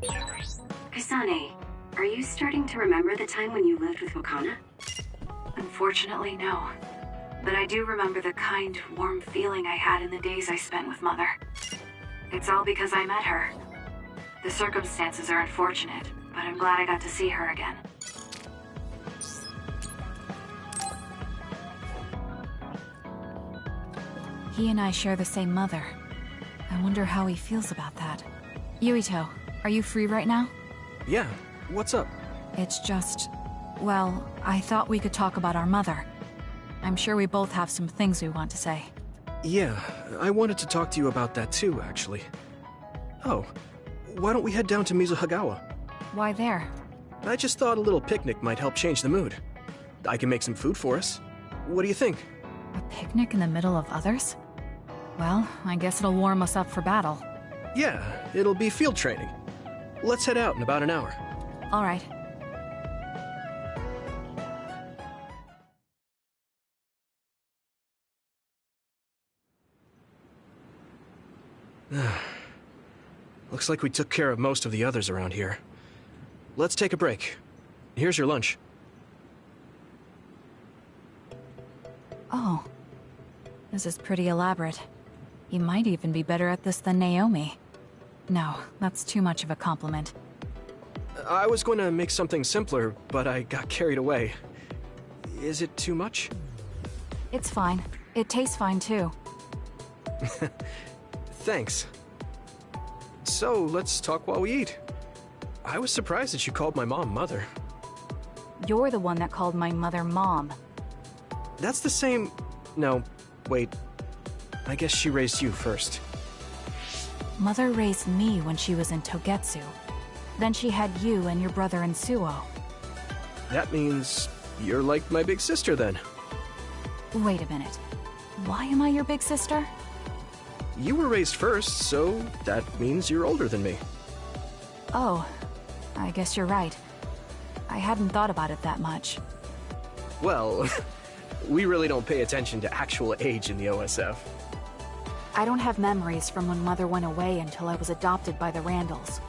Kasane, are you starting to remember the time when you lived with Wakana? Unfortunately, no. But I do remember the kind, warm feeling I had in the days I spent with Mother. It's all because I met her. The circumstances are unfortunate, but I'm glad I got to see her again. He and I share the same mother. I wonder how he feels about that. Yuito, are you free right now? Yeah, what's up? It's just... well, I thought we could talk about our mother. I'm sure we both have some things we want to say. Yeah, I wanted to talk to you about that too, actually. Oh, why don't we head down to Mizuhagawa? Why there? I just thought a little picnic might help change the mood. I can make some food for us. What do you think? A picnic in the middle of others? Well, I guess it'll warm us up for battle. Yeah, it'll be field training. Let's head out in about an hour. All right. Looks like we took care of most of the others around here. Let's take a break. Here's your lunch. Oh. This is pretty elaborate. You might even be better at this than Naomi. No, that's too much of a compliment. I was going to make something simpler, but I got carried away. Is it too much? It's fine. It tastes fine too. Thanks. So, let's talk while we eat. I was surprised that you called my mom Mother. You're the one that called my mother Mom. That's the same... No, wait. I guess she raised you first. Mother raised me when she was in Togetsu. Then she had you and your brother in Suo. That means you're like my big sister then. Wait a minute. Why am I your big sister? You were raised first, so that means you're older than me. Oh, I guess you're right. I hadn't thought about it that much. Well, we really don't pay attention to actual age in the OSF. I don't have memories from when Mother went away until I was adopted by the Randalls.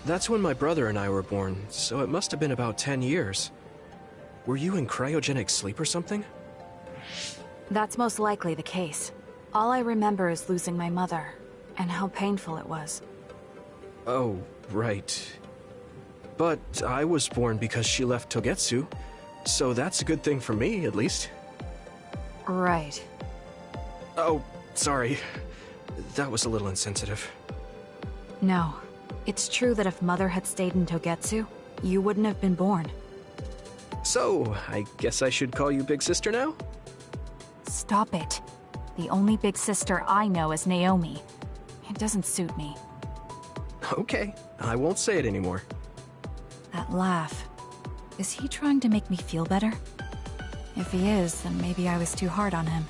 That's when my brother and I were born, so it must have been about 10 years. Were you in cryogenic sleep or something? That's most likely the case. All I remember is losing my mother, and how painful it was. Oh, right. But I was born because she left Togetsu, so that's a good thing for me, at least. Right. Oh, sorry. That was a little insensitive. No. It's true that if Mother had stayed in Togetsu, you wouldn't have been born. So, I guess I should call you Big Sister now? Stop it. The only big sister I know is Naomi. It doesn't suit me. Okay, I won't say it anymore. That laugh. Is he trying to make me feel better? If he is, then maybe I was too hard on him.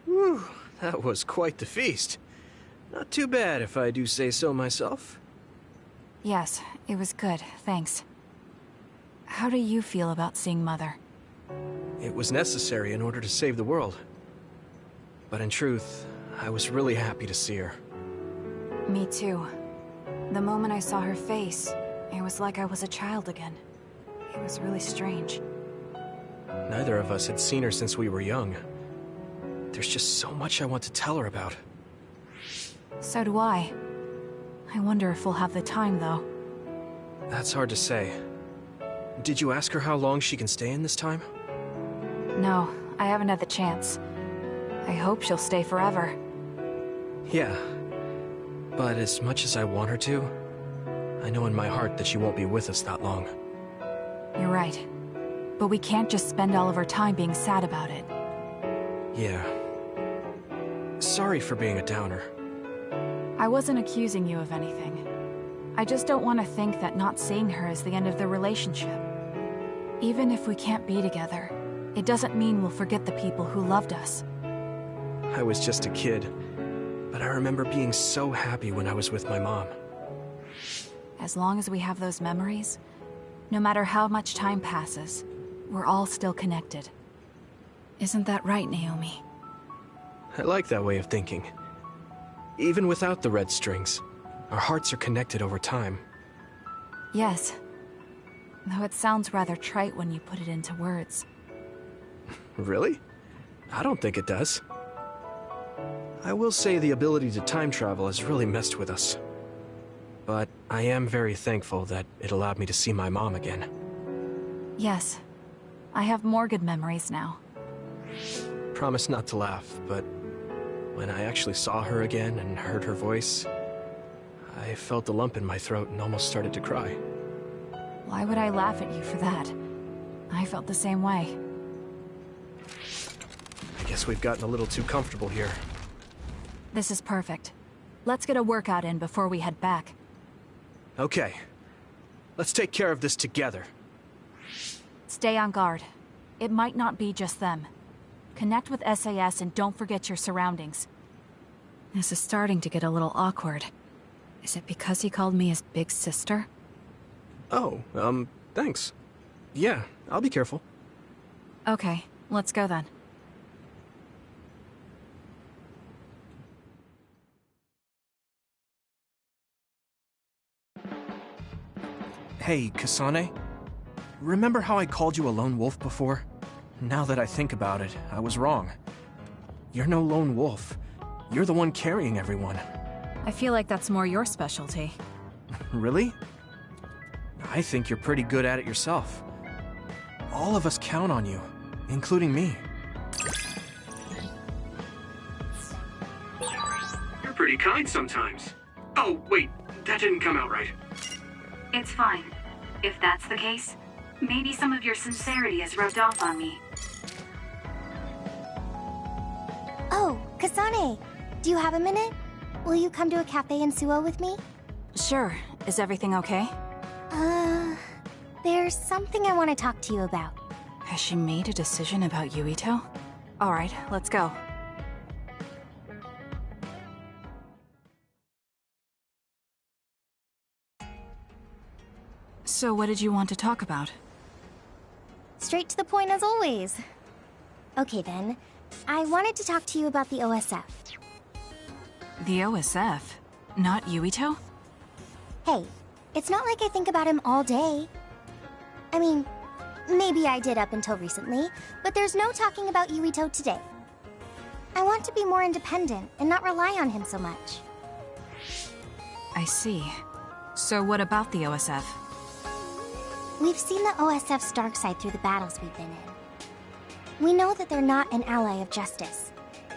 Whew, that was quite the feast. Not too bad if I do say so myself. Yes, it was good, thanks. How do you feel about seeing Mother? It was necessary in order to save the world. But in truth, I was really happy to see her. Me too. The moment I saw her face, it was like I was a child again. It was really strange. Neither of us had seen her since we were young. There's just so much I want to tell her about. So do I. I wonder if we'll have the time, though. That's hard to say. Did you ask her how long she can stay in this time? No, I haven't had the chance. I hope she'll stay forever. Yeah. But as much as I want her to, I know in my heart that she won't be with us that long. You're right. But we can't just spend all of our time being sad about it. Yeah. Sorry for being a downer. I wasn't accusing you of anything. I just don't want to think that not seeing her is the end of the relationship. Even if we can't be together, it doesn't mean we'll forget the people who loved us. I was just a kid, but I remember being so happy when I was with my mom. As long as we have those memories, no matter how much time passes, we're all still connected. Isn't that right, Naomi? I like that way of thinking. even without the red strings. Our hearts are connected over time. Yes. Though it sounds rather trite when you put it into words. Really? I don't think it does. I will say the ability to time travel has really messed with us. But I am very thankful that it allowed me to see my mom again. Yes. I have more good memories now. Promise not to laugh, but when I actually saw her again and heard her voice, I felt a lump in my throat and almost started to cry. Why would I laugh at you for that? I felt the same way. I guess we've gotten a little too comfortable here. This is perfect. Let's get a workout in before we head back. Okay. Let's take care of this together. Stay on guard. It might not be just them. Connect with SAS and don't forget your surroundings. This is starting to get a little awkward. Is it because he called me his big sister? Oh, thanks. Yeah, I'll be careful. Okay, let's go then. Hey, Kasane. Remember how I called you a lone wolf before? Now that I think about it, I was wrong. You're no lone wolf. You're the one carrying everyone. I feel like that's more your specialty. Really? I think you're pretty good at it yourself. All of us count on you, including me. You're pretty kind sometimes. Oh, wait, that didn't come out right. It's fine. If that's the case, maybe some of your sincerity has rubbed off on me. Oh, Kasane, do you have a minute? Will you come to a cafe in Suo with me? Sure. Is everything okay? There's something I want to talk to you about. Has she made a decision about Yuito? Alright, let's go. So what did you want to talk about? Straight to the point as always. Okay then, I wanted to talk to you about the OSF. The OSF? Not Yuito? Hey, it's not like I think about him all day. I mean, maybe I did up until recently, but there's no talking about Yuito today. I want to be more independent and not rely on him so much. I see. So what about the OSF? We've seen the OSF's dark side through the battles we've been in. We know that they're not an ally of justice.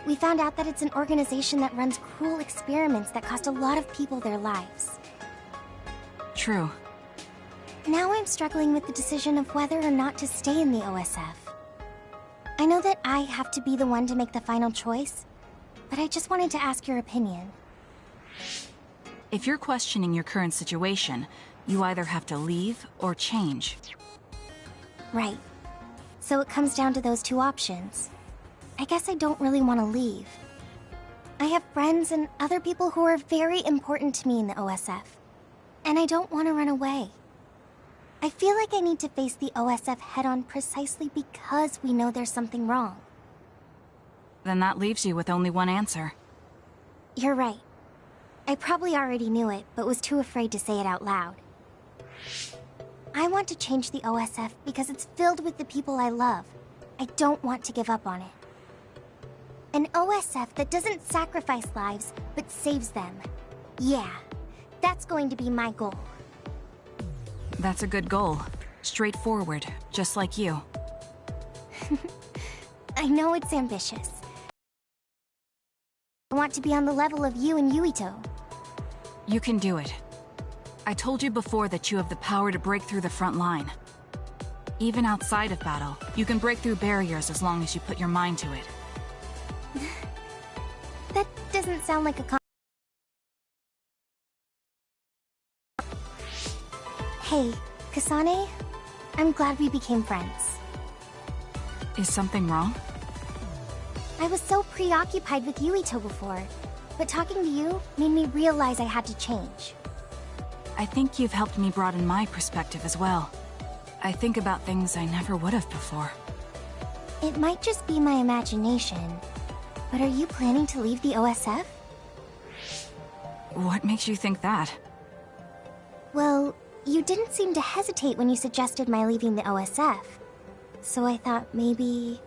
We found out that it's an organization that runs cruel experiments that cost a lot of people their lives. True. Now I'm struggling with the decision of whether or not to stay in the OSF. I know that I have to be the one to make the final choice, but I just wanted to ask your opinion. If you're questioning your current situation, you either have to leave or change. Right. So it comes down to those two options. I guess I don't really want to leave. I have friends and other people who are very important to me in the OSF. And I don't want to run away. I feel like I need to face the OSF head-on precisely because we know there's something wrong. Then that leaves you with only one answer. You're right. I probably already knew it, but was too afraid to say it out loud. I want to change the OSF because it's filled with the people I love. I don't want to give up on it. An OSF that doesn't sacrifice lives, but saves them. Yeah, that's going to be my goal. That's a good goal. Straightforward, just like you. I know it's ambitious. I want to be on the level of you and Yuito. You can do it. I told you before that you have the power to break through the front line. Even outside of battle, you can break through barriers as long as you put your mind to it. That doesn't sound like a Hey, Kasane, I'm glad we became friends. Is something wrong? I was so preoccupied with Yuito before, but talking to you made me realize I had to change. I think you've helped me broaden my perspective as well. I think about things I never would have before. It might just be my imagination, but are you planning to leave the OSF? What makes you think that? Well, you didn't seem to hesitate when you suggested my leaving the OSF. So I thought maybe...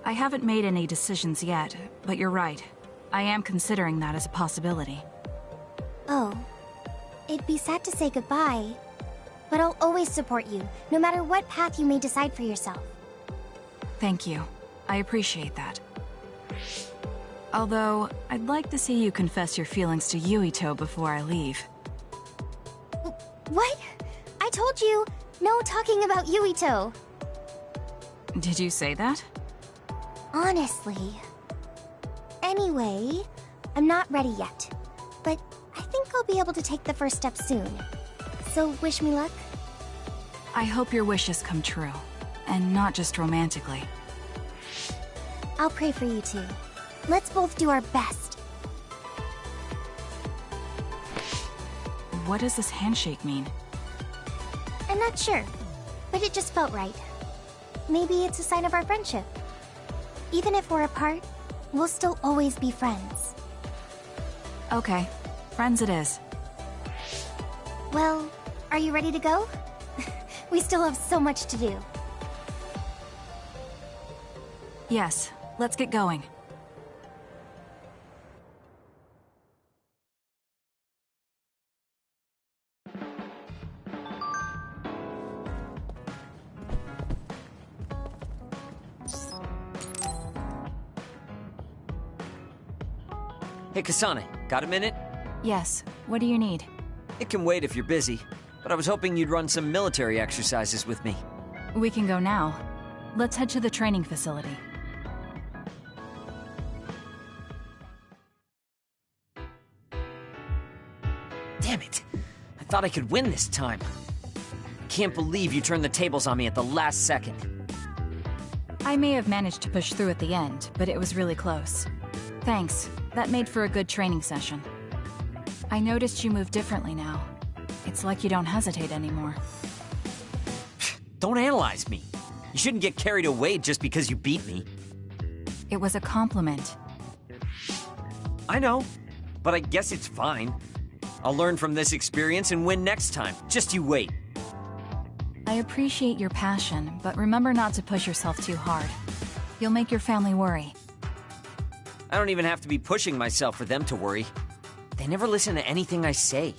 I haven't made any decisions yet, but you're right. I am considering that as a possibility. Oh. It'd be sad to say goodbye, but I'll always support you, no matter what path you may decide for yourself. Thank you. I appreciate that. Although, I'd like to see you confess your feelings to Yuito before I leave. What? I told you, no talking about Yuito. Did you say that? Honestly. Anyway, I'm not ready yet, but I think I'll be able to take the first step soon. So wish me luck. I hope your wishes come true, and not just romantically. I'll pray for you too. Let's both do our best. What does this handshake mean? I'm not sure, but it just felt right. Maybe it's a sign of our friendship. Even if we're apart, we'll still always be friends. Okay, friends it is. Well, are you ready to go? We still have so much to do. Yes, let's get going. Hey, Kasane, got a minute? Yes, what do you need? It can wait if you're busy, but I was hoping you'd run some military exercises with me. We can go now. Let's head to the training facility. Damn it! I thought I could win this time. I can't believe you turned the tables on me at the last second. I may have managed to push through at the end, but it was really close. Thanks. That made for a good training session. I noticed you move differently now. It's like you don't hesitate anymore. Don't analyze me. You shouldn't get carried away just because you beat me. It was a compliment. I know, but I guess it's fine. I'll learn from this experience and win next time. Just you wait. I appreciate your passion, but remember not to push yourself too hard. You'll make your family worry. I don't even have to be pushing myself for them to worry. They never listen to anything I say.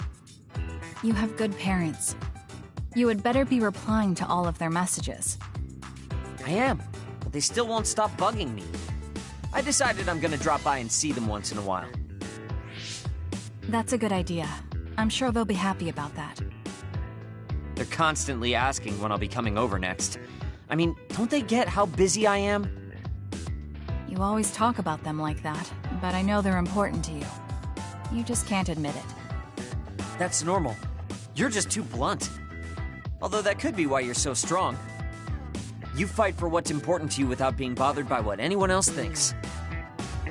You have good parents. You would better be replying to all of their messages. I am, but they still won't stop bugging me. I decided I'm gonna drop by and see them once in a while. That's a good idea. I'm sure they'll be happy about that. They're constantly asking when I'll be coming over next. I mean, don't they get how busy I am? You always talk about them like that, but I know they're important to you. You just can't admit it. That's normal. You're just too blunt. Although that could be why you're so strong. You fight for what's important to you without being bothered by what anyone else thinks.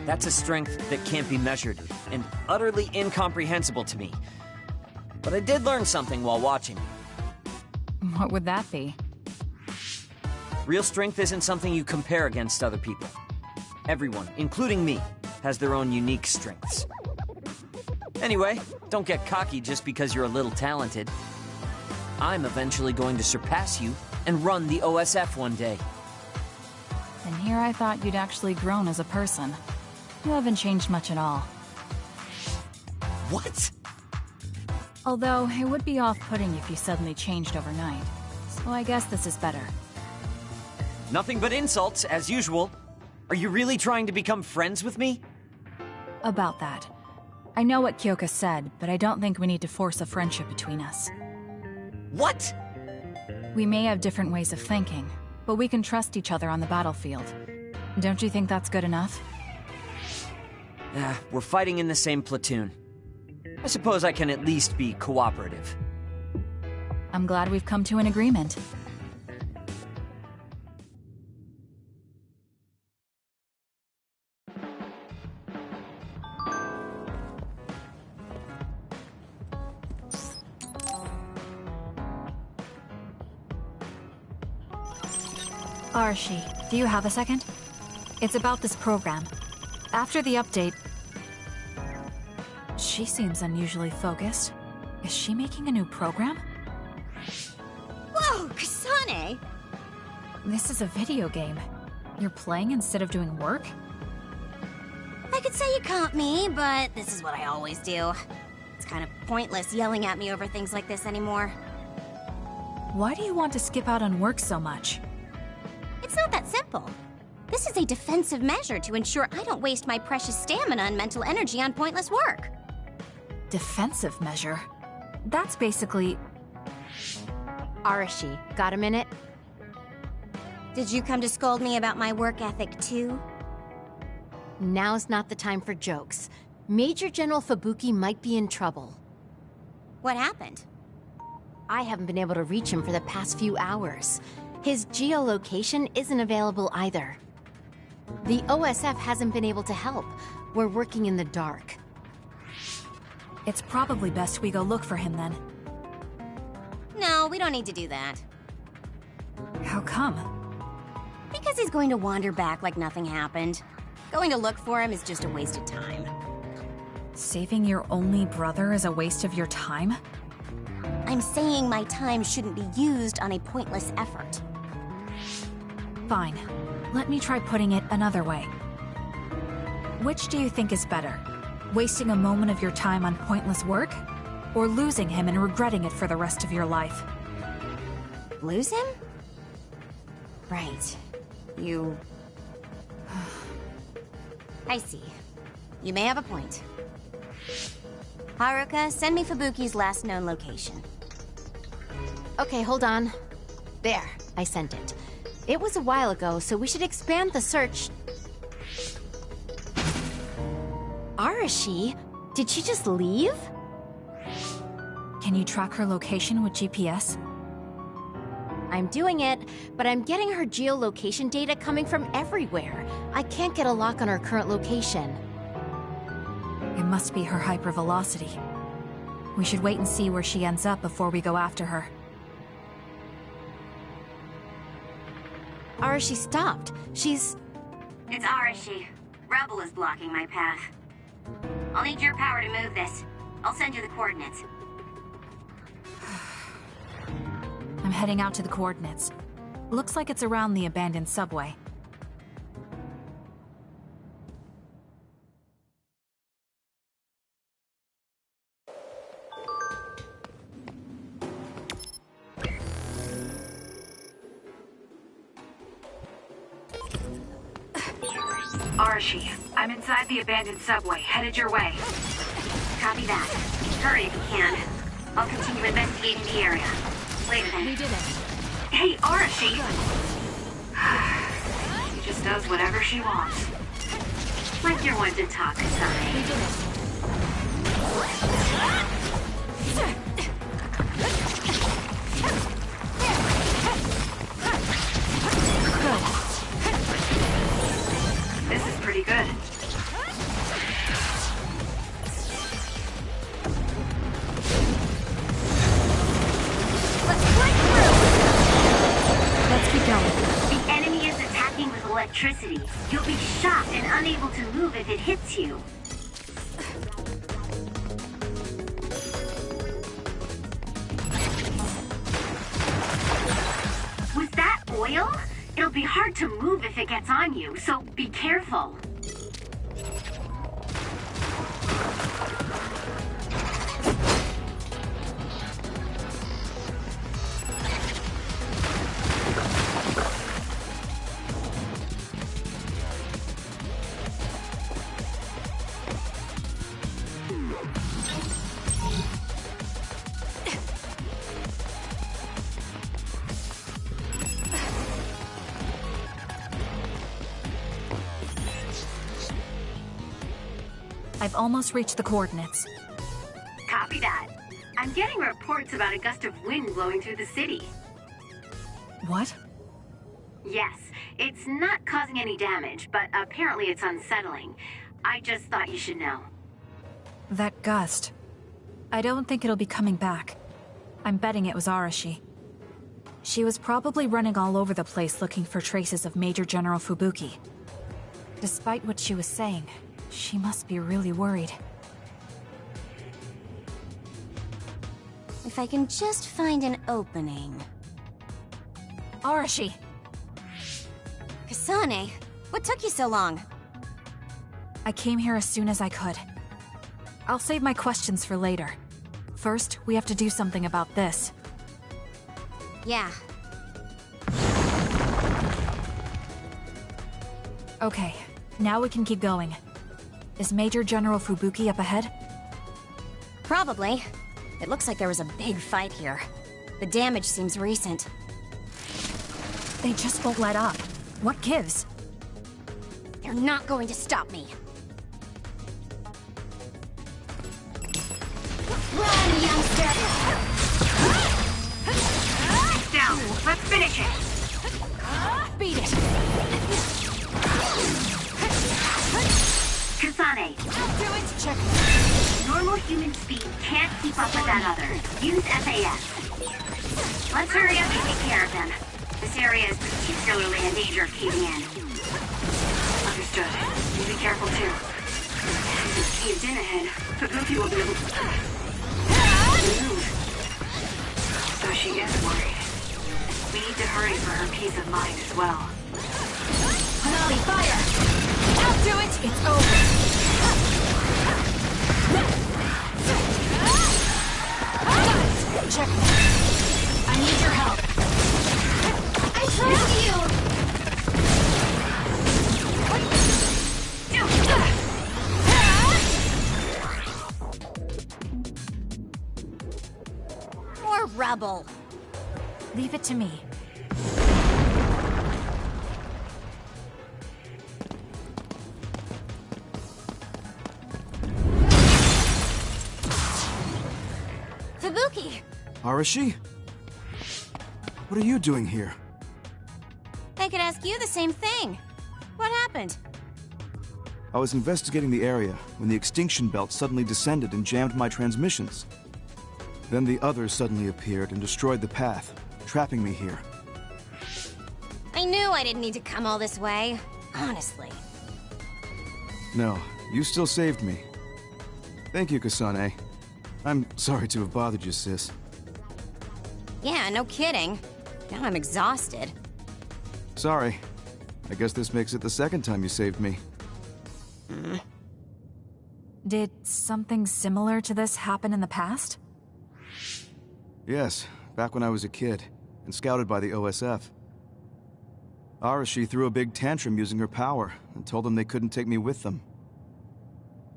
That's a strength that can't be measured, and utterly incomprehensible to me. But I did learn something while watching. What would that be? Real strength isn't something you compare against other people. Everyone, including me, has their own unique strengths. Anyway, don't get cocky just because you're a little talented. I'm eventually going to surpass you and run the OSF one day. And here I thought you'd actually grown as a person. You haven't changed much at all. What? Although, it would be off-putting if you suddenly changed overnight. So I guess this is better. Nothing but insults, as usual. Are you really trying to become friends with me? About that. I know what Kyoka said, but I don't think we need to force a friendship between us. What? We may have different ways of thinking, but we can trust each other on the battlefield. Don't you think that's good enough? We're fighting in the same platoon. I suppose I can at least be cooperative. I'm glad we've come to an agreement. Arshi, do you have a second? It's about this program. After the update... She seems unusually focused. Is she making a new program? Whoa, Kasane! This is a video game. You're playing instead of doing work? I could say you caught me, but this is what I always do. It's kind of pointless yelling at me over things like this anymore. Why do you want to skip out on work so much? It's not that simple. This is a defensive measure to ensure I don't waste my precious stamina and mental energy on pointless work. Defensive measure? That's basically... Arashi, got a minute? Did you come to scold me about my work ethic too? Now's not the time for jokes. Major General Fubuki might be in trouble. What happened? I haven't been able to reach him for the past few hours. His geolocation isn't available either. The OSF hasn't been able to help. We're working in the dark. It's probably best we go look for him then. No, we don't need to do that. How come? Because he's going to wander back like nothing happened. Going to look for him is just a waste of time. Saving your only brother is a waste of your time? I'm saying my time shouldn't be used on a pointless effort. Fine. Let me try putting it another way. Which do you think is better? Wasting a moment of your time on pointless work? Or losing him and regretting it for the rest of your life? Lose him? Right. You... I see. You may have a point. Haruka, send me Fubuki's last known location. Okay, hold on. There, I sent it. It was a while ago, so we should expand the search. Arashi? Did she just leave? Can you track her location with GPS? I'm doing it, but I'm getting her geolocation data coming from everywhere. I can't get a lock on her current location. It must be her hypervelocity. We should wait and see where she ends up before we go after her. Arashi stopped. She's... It's Arashi. Rebel is blocking my path. I'll need your power to move this. I'll send you the coordinates. I'm heading out to the coordinates. Looks like it's around the abandoned subway. Arashi, I'm inside the abandoned subway, headed your way. Copy that. Hurry if you can. I'll continue investigating the area. Later then. We did it. Hey, Arashi! She just does whatever she wants. Like you're one to talk, Kasane. We did it. This is pretty good. Let's keep going. The enemy is attacking with electricity. You'll be shocked and unable to move if it hits you. Was that oil? It'll be hard to move if it gets on you, so be careful. I've almost reached the coordinates. Copy that. I'm getting reports about a gust of wind blowing through the city. What? Yes, it's not causing any damage, but apparently it's unsettling. I just thought you should know. That gust. I don't think it'll be coming back. I'm betting it was Arashi. She was probably running all over the place looking for traces of Major General Fubuki. Despite what she was saying, she must be really worried. If I can just find an opening. Arashi! Kasane, what took you so long? I came here as soon as I could. I'll save my questions for later. First, we have to do something about this. Yeah. Okay, now we can keep going. Is Major General Fubuki up ahead? Probably. It looks like there was a big fight here. The damage seems recent. They just won't let up. What gives? They're not going to stop me. Run, youngster! Down. Let's finish it. Beat it! Kasane, Do it! Check. normal human speed can't keep up with that other. Use SAS. Let's hurry up and take care of them. This area is particularly in danger of caving in. Understood. You be careful too. If it's caved in ahead, Fubuki will be able to move. So she is worried. We need to hurry for her peace of mind as well. Hanami, fire! I'll do it! It's over! Check. I need your help. I trust you! More rubble. Leave it to me. Fubuki! Arashi? What are you doing here? I could ask you the same thing. What happened? I was investigating the area when the extinction belt suddenly descended and jammed my transmissions. Then the others suddenly appeared and destroyed the path, trapping me here. I knew I didn't need to come all this way. Honestly. No, you still saved me. Thank you, Kasane. I'm sorry to have bothered you, sis. Yeah, no kidding. Now I'm exhausted. Sorry. I guess this makes it the second time you saved me. Did something similar to this happen in the past? Yes, back when I was a kid, and scouted by the OSF. Arashi threw a big tantrum using her power, and told them they couldn't take me with them.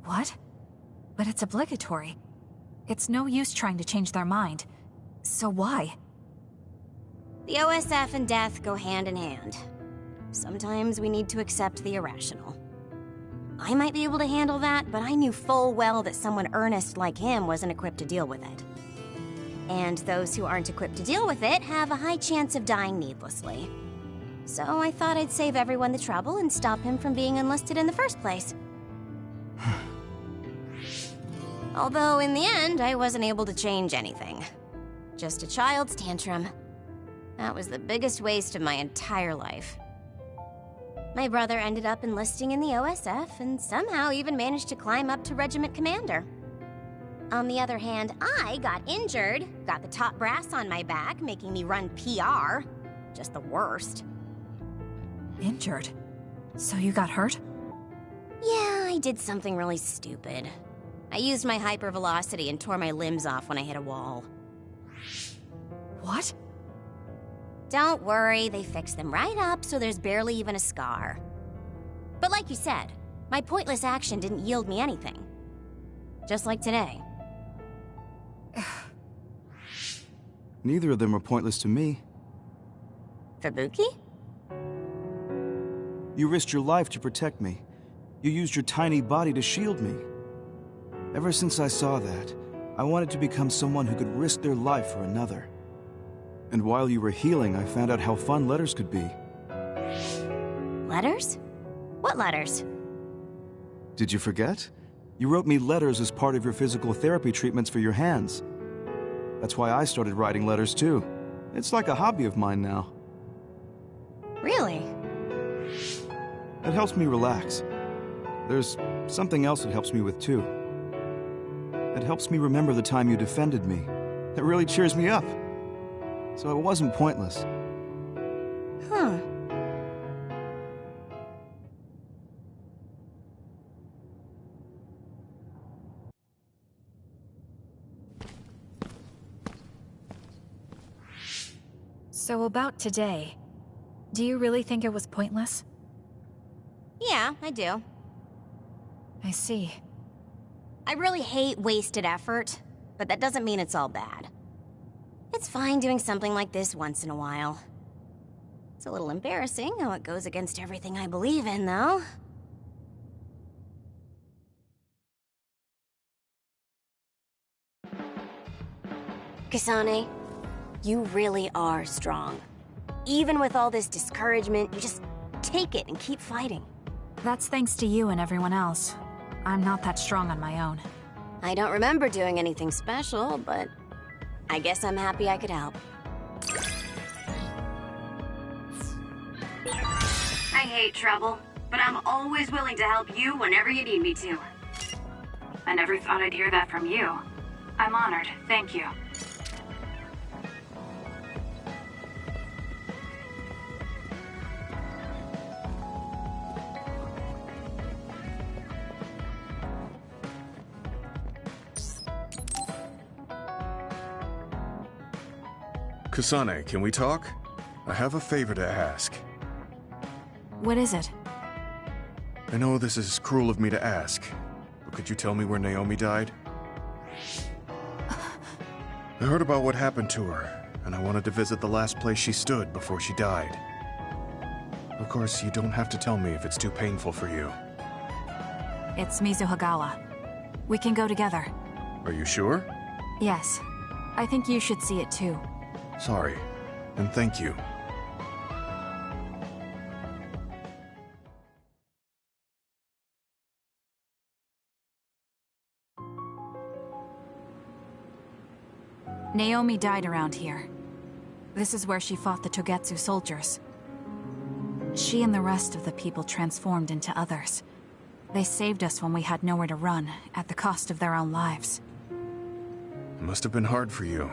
What? But it's obligatory. It's no use trying to change their mind. So why? The OSF and death go hand in hand. Sometimes we need to accept the irrational. I might be able to handle that, but I knew full well that someone earnest like him wasn't equipped to deal with it. And those who aren't equipped to deal with it have a high chance of dying needlessly. So I thought I'd save everyone the trouble and stop him from being enlisted in the first place. Although in the end, I wasn't able to change anything. Just a child's tantrum. That was the biggest waste of my entire life. My brother ended up enlisting in the OSF and somehow even managed to climb up to regiment commander. On the other hand, I got injured, got the top brass on my back, making me run PR. Just the worst. Injured? So you got hurt? Yeah, I did something really stupid. I used my hypervelocity and tore my limbs off when I hit a wall. What? Don't worry, they fixed them right up so there's barely even a scar. But like you said, my pointless action didn't yield me anything. Just like today. Neither of them are pointless to me. Fubuki? You risked your life to protect me. You used your tiny body to shield me. Ever since I saw that, I wanted to become someone who could risk their life for another. And while you were healing, I found out how fun letters could be. Letters? What letters? Did you forget? You wrote me letters as part of your physical therapy treatments for your hands. That's why I started writing letters too. It's like a hobby of mine now. Really? It helps me relax. There's something else it helps me with too. It helps me remember the time you defended me, That really cheers me up. So it wasn't pointless. Huh. So about today, do you really think it was pointless? Yeah, I do. I see. I really hate wasted effort, but that doesn't mean it's all bad. It's fine doing something like this once in a while. It's a little embarrassing how it goes against everything I believe in, though. Kasane, you really are strong. Even with all this discouragement, you just take it and keep fighting. That's thanks to you and everyone else. I'm not that strong on my own. I don't remember doing anything special, but I guess I'm happy I could help. I hate trouble, but I'm always willing to help you whenever you need me to. I never thought I'd hear that from you. I'm honored, thank you. Kasane, can we talk? I have a favor to ask. What is it? I know this is cruel of me to ask, but could you tell me where Naomi died? I heard about what happened to her, and I wanted to visit the last place she stood before she died. Of course, you don't have to tell me if it's too painful for you. It's Mizuhagawa. We can go together. Are you sure? Yes. I think you should see it too. Sorry, and thank you. Naomi died around here. This is where she fought the Togetsu soldiers. She and the rest of the people transformed into others. They saved us when we had nowhere to run, at the cost of their own lives. It must have been hard for you.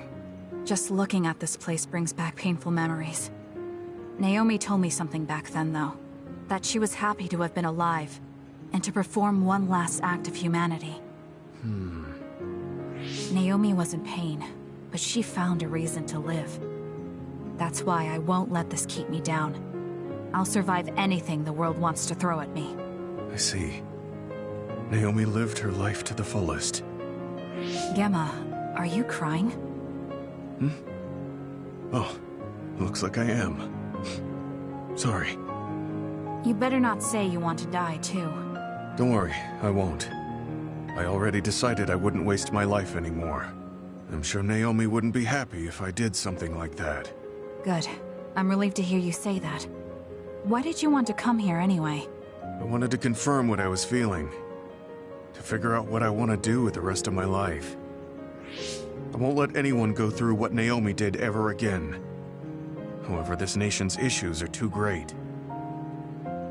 Just looking at this place brings back painful memories. Naomi told me something back then, though. That she was happy to have been alive, and to perform one last act of humanity. Naomi was in pain, but she found a reason to live. That's why I won't let this keep me down. I'll survive anything the world wants to throw at me. I see. Naomi lived her life to the fullest. Gemma, are you crying? Oh, looks like I am. Sorry. You better not say you want to die, too. Don't worry, I won't. I already decided I wouldn't waste my life anymore. I'm sure Naomi wouldn't be happy if I did something like that. Good. I'm relieved to hear you say that. Why did you want to come here anyway? I wanted to confirm what I was feeling. To figure out what I want to do with the rest of my life. I won't let anyone go through what Naomi did ever again. However, this nation's issues are too great.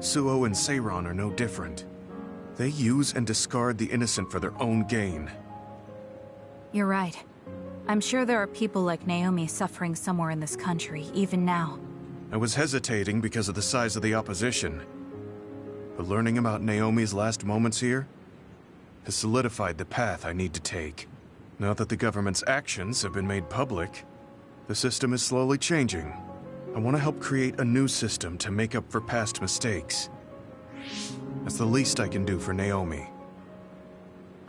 Suo and Seiron are no different. They use and discard the innocent for their own gain. You're right. I'm sure there are people like Naomi suffering somewhere in this country, even now. I was hesitating because of the size of the opposition. But learning about Naomi's last moments here has solidified the path I need to take. Now that the government's actions have been made public, the system is slowly changing. I want to help create a new system to make up for past mistakes. That's the least I can do for Naomi.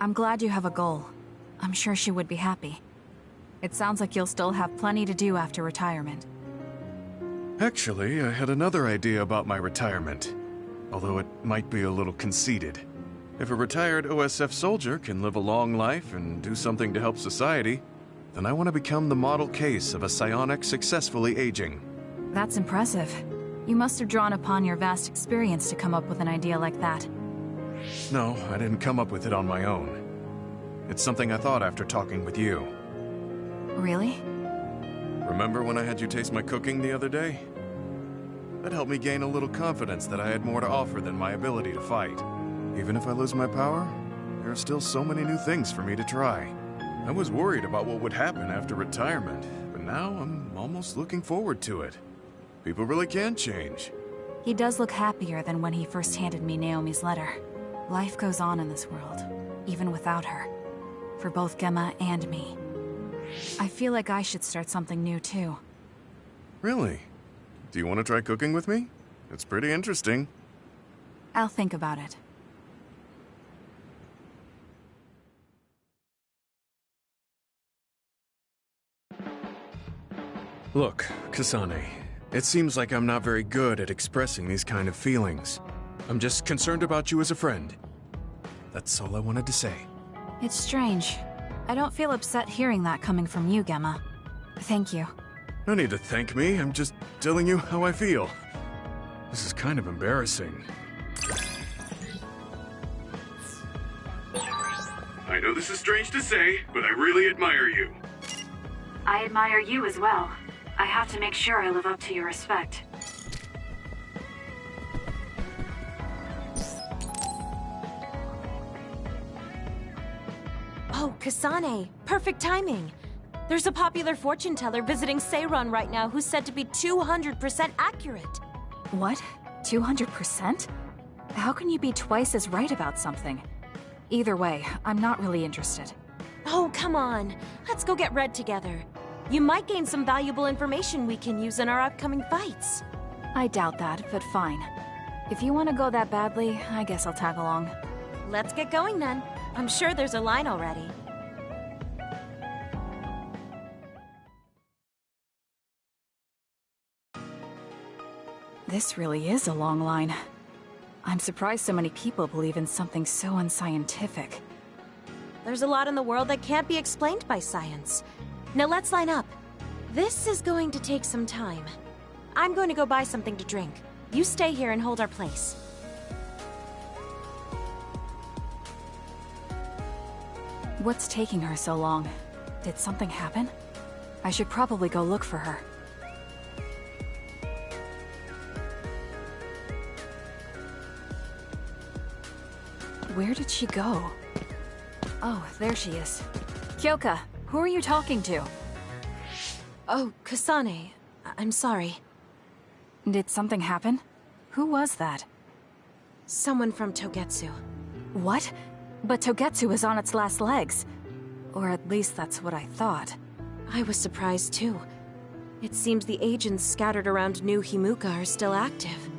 I'm glad you have a goal. I'm sure she would be happy. It sounds like you'll still have plenty to do after retirement. Actually, I had another idea about my retirement, although it might be a little conceited. If a retired OSF soldier can live a long life and do something to help society, then I want to become the model case of a psionic successfully aging. That's impressive. You must have drawn upon your vast experience to come up with an idea like that. No, I didn't come up with it on my own. It's something I thought after talking with you. Really? Remember when I had you taste my cooking the other day? That helped me gain a little confidence that I had more to offer than my ability to fight. Even if I lose my power, there are still so many new things for me to try. I was worried about what would happen after retirement, but now I'm almost looking forward to it. People really can change. He does look happier than when he first handed me Naomi's letter. Life goes on in this world, even without her. For both Gemma and me. I feel like I should start something new too. Really? Do you want to try cooking with me? It's pretty interesting. I'll think about it. Look, Kasane, it seems like I'm not very good at expressing these kind of feelings. I'm just concerned about you as a friend. That's all I wanted to say. It's strange. I don't feel upset hearing that coming from you, Gemma. Thank you. No need to thank me, I'm just telling you how I feel. This is kind of embarrassing. I know this is strange to say, but I really admire you. I admire you as well. I have to make sure I live up to your respect. Oh, Kasane, perfect timing. There's a popular fortune teller visiting Seiron right now who's said to be 200% accurate. What? 200%? How can you be twice as right about something? Either way, I'm not really interested. Oh, come on. Let's go get Red together. You might gain some valuable information we can use in our upcoming fights. I doubt that, but fine. If you want to go that badly, I guess I'll tag along. Let's get going then. I'm sure there's a line already. This really is a long line. I'm surprised so many people believe in something so unscientific. There's a lot in the world that can't be explained by science. Now let's line up. This is going to take some time. I'm going to go buy something to drink. You stay here and hold our place. What's taking her so long? Did something happen? I should probably go look for her. Where did she go? Oh, there she is. Kyoka, who are you talking to? Oh, Kasane. I'm sorry. Did something happen? Who was that? Someone from Togetsu. What? But Togetsu is on its last legs. Or at least that's what I thought. I was surprised too. It seems the agents scattered around New Himuka are still active.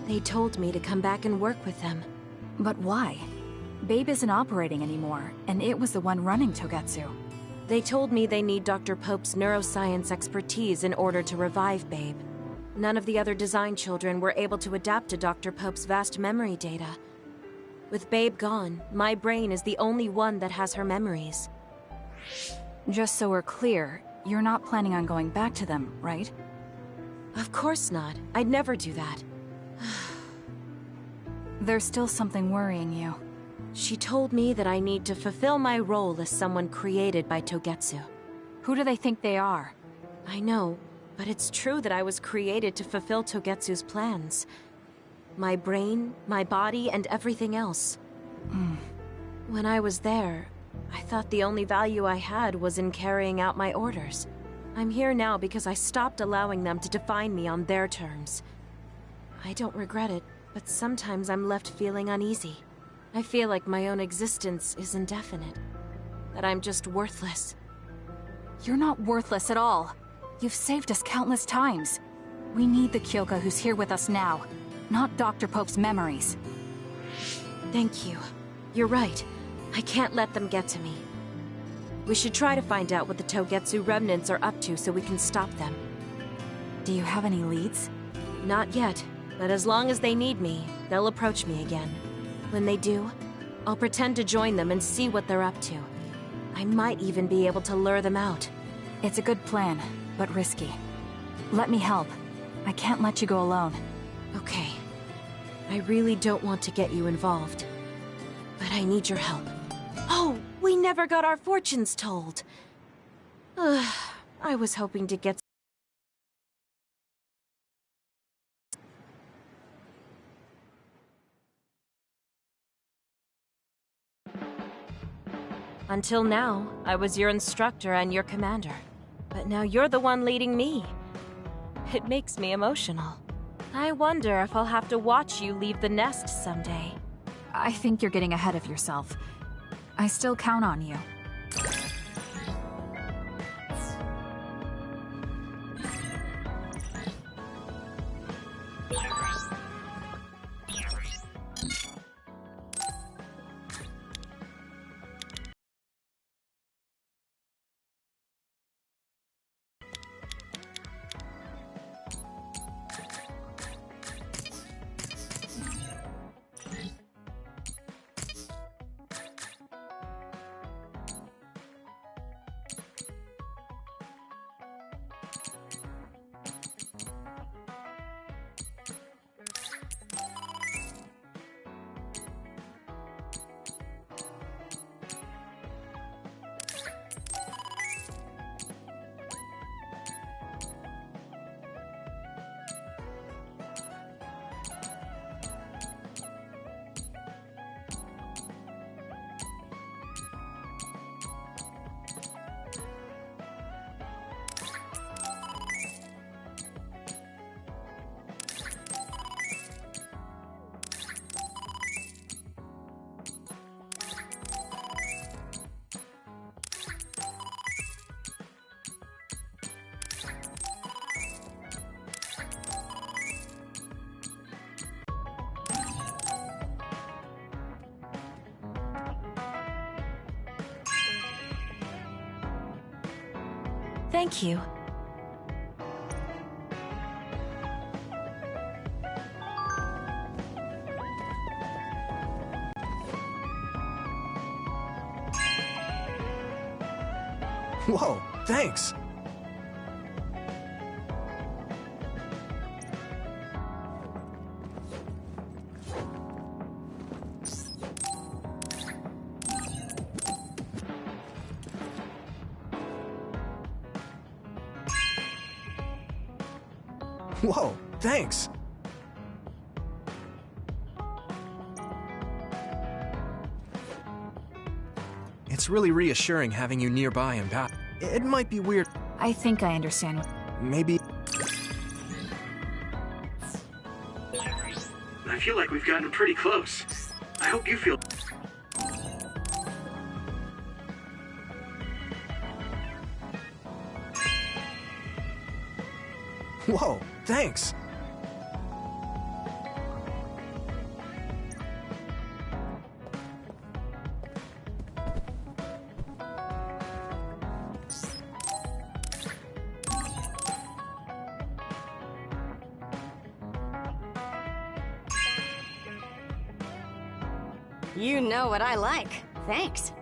They told me to come back and work with them. But why? Babe isn't operating anymore, and it was the one running Togetsu. They told me they need Dr. Pope's neuroscience expertise in order to revive Babe. None of the other design children were able to adapt to Dr. Pope's vast memory data. With Babe gone, my brain is the only one that has her memories. Just so we're clear, you're not planning on going back to them, right? Of course not. I'd never do that. There's still something worrying you. She told me that I need to fulfill my role as someone created by Togetsu. Who do they think they are? I know, but it's true that I was created to fulfill Togetsu's plans. My brain, my body, and everything else. When I was there, I thought the only value I had was in carrying out my orders. I'm here now because I stopped allowing them to define me on their terms. I don't regret it, but sometimes I'm left feeling uneasy. I feel like my own existence is indefinite. That I'm just worthless. You're not worthless at all. You've saved us countless times. We need the Kyoka who's here with us now, not Dr. Pope's memories. Thank you. You're right. I can't let them get to me. We should try to find out what the Togetsu remnants are up to so we can stop them. Do you have any leads? Not yet, but as long as they need me, they'll approach me again. When they do, I'll pretend to join them and see what they're up to. I might even be able to lure them out. It's a good plan, but risky. Let me help. I can't let you go alone. Okay. I really don't want to get you involved. But I need your help. Oh, we never got our fortunes told. I was hoping to get... Until now, I was your instructor and your commander. But now you're the one leading me. It makes me emotional. I wonder if I'll have to watch you leave the nest someday. I think you're getting ahead of yourself. I still count on you. Thank you. Whoa, thanks! Whoa, thanks! It's really reassuring having you nearby and back. It might be weird. I think I understand what... Maybe... I feel like we've gotten pretty close. I hope you feel... Whoa, thanks! You know what I like. Thanks.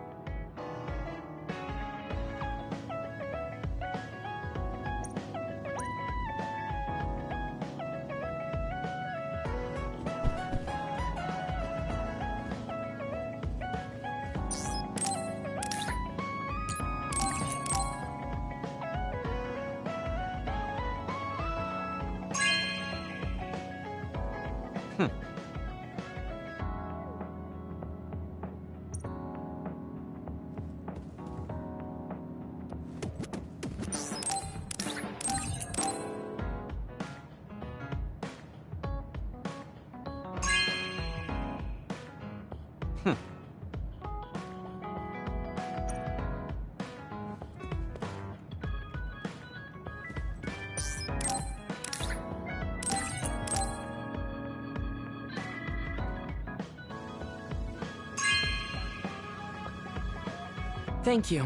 Thank you.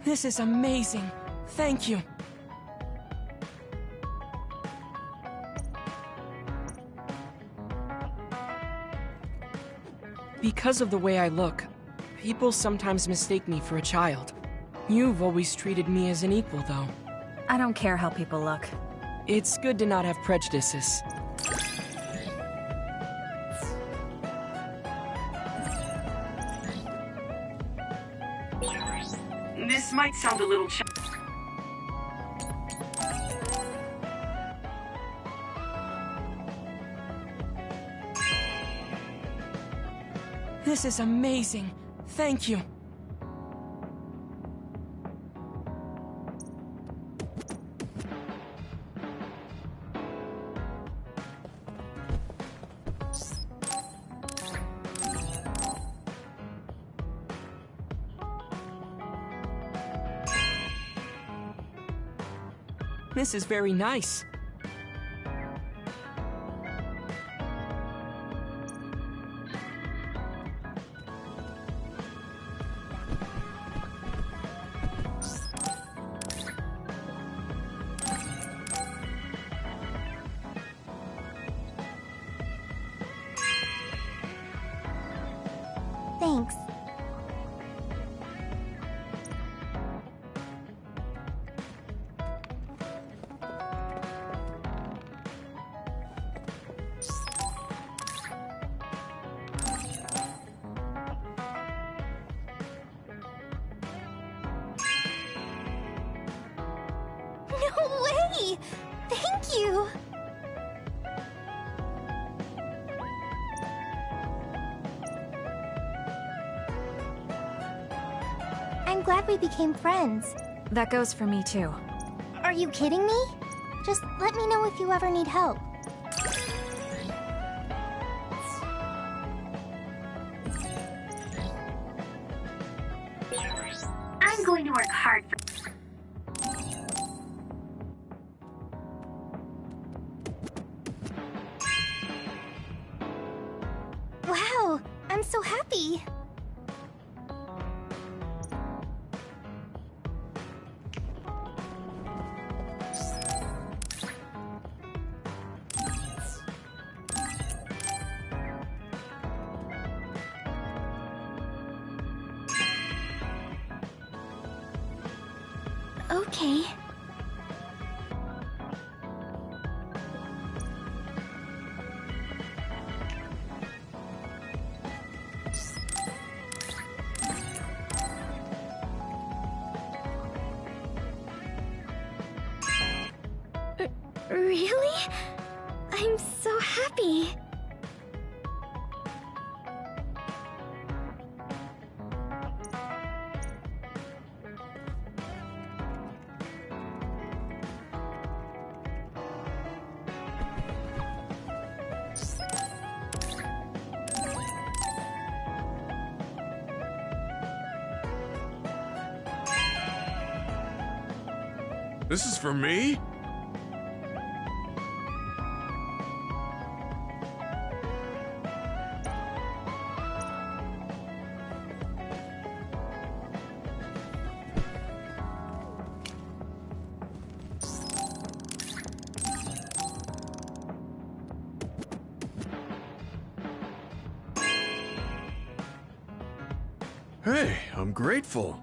This is amazing. Thank you. Because of the way I look, people sometimes mistake me for a child. You've always treated me as an equal, though. I don't care how people look. It's good to not have prejudices. This might sound a little This is amazing. Thank you. This is very nice. Thanks. No way! Thank you! I'm glad we became friends. That goes for me too. Are you kidding me? Just let me know if you ever need help. I'm going to work hard for... Wow, I'm so happy. Okay. Really? I'm so happy. This is for me? Hey, I'm grateful.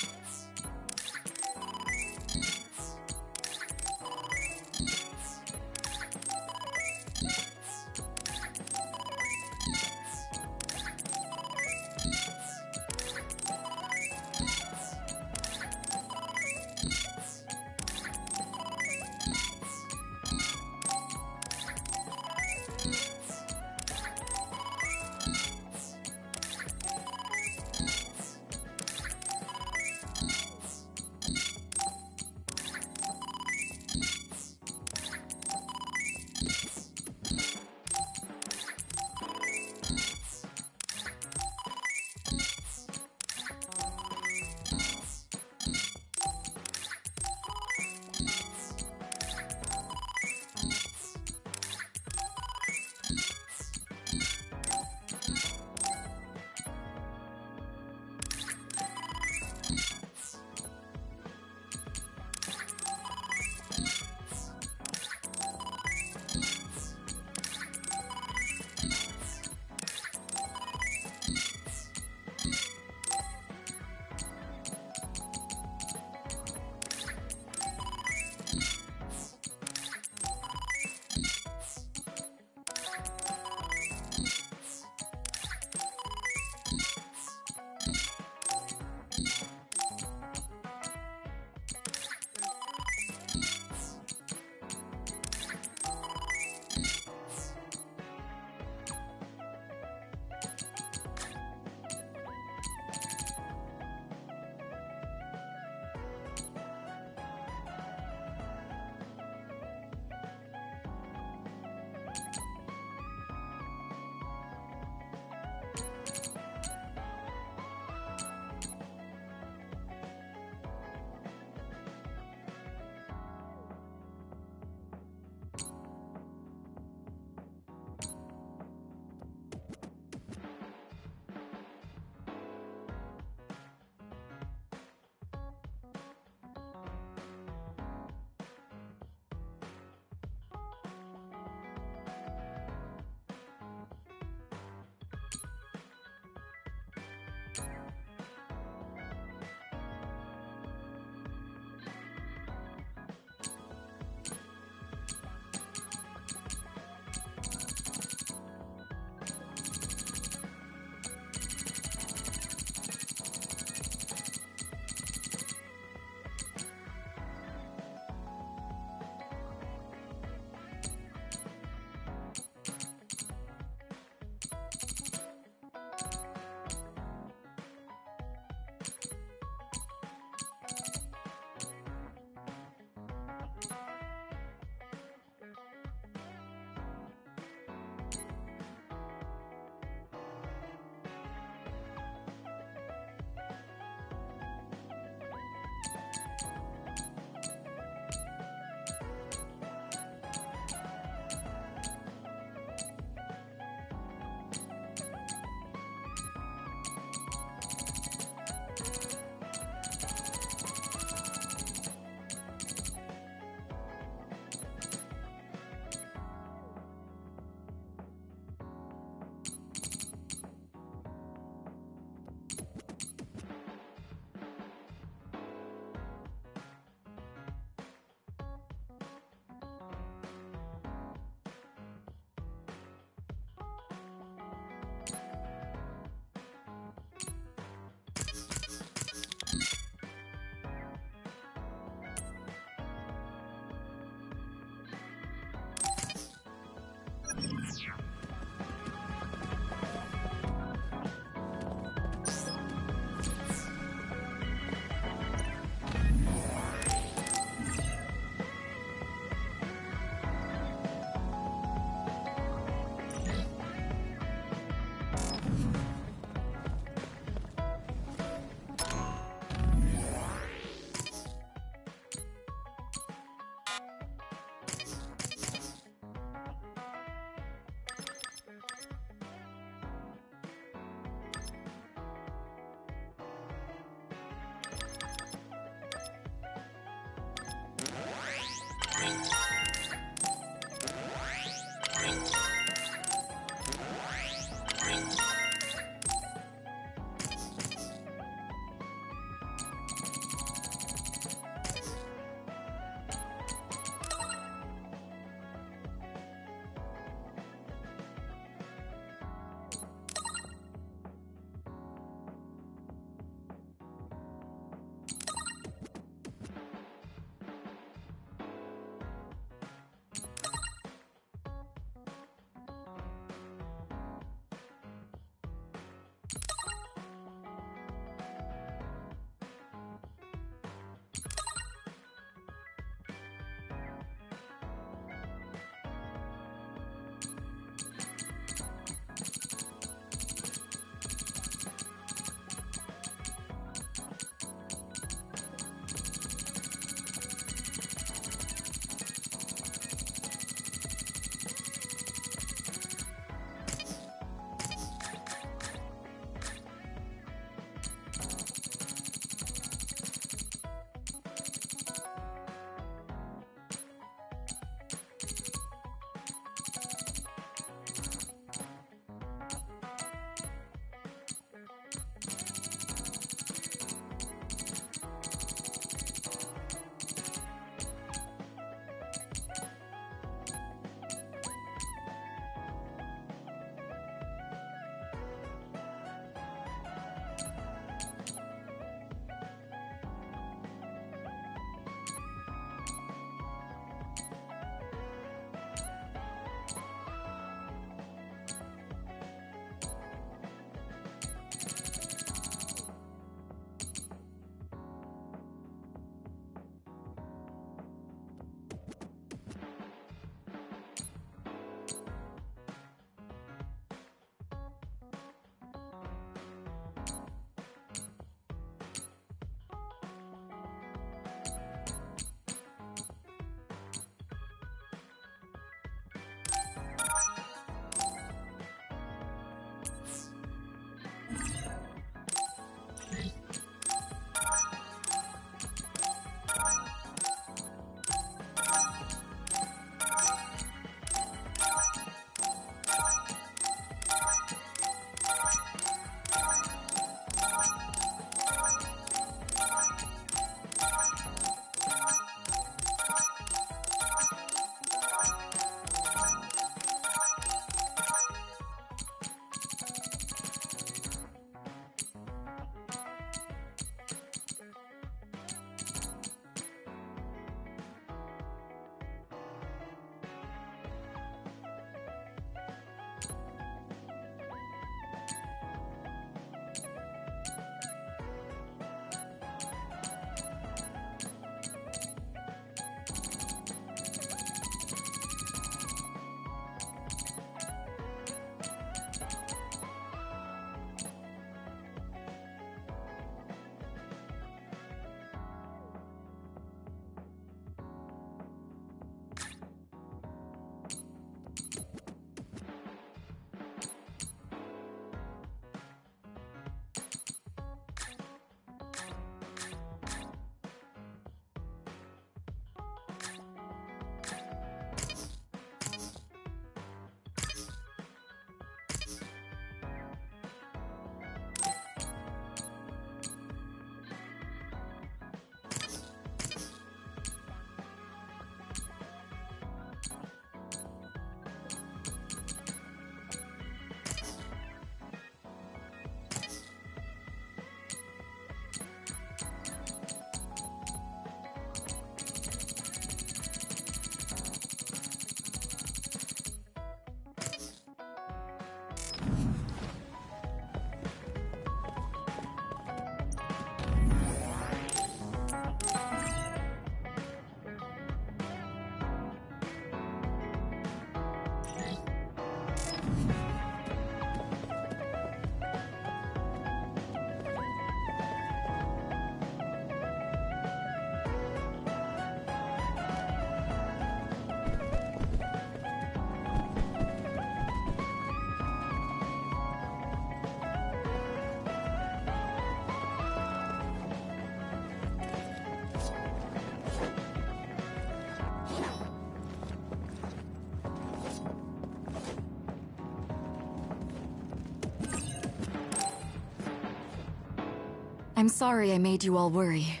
I'm sorry I made you all worry.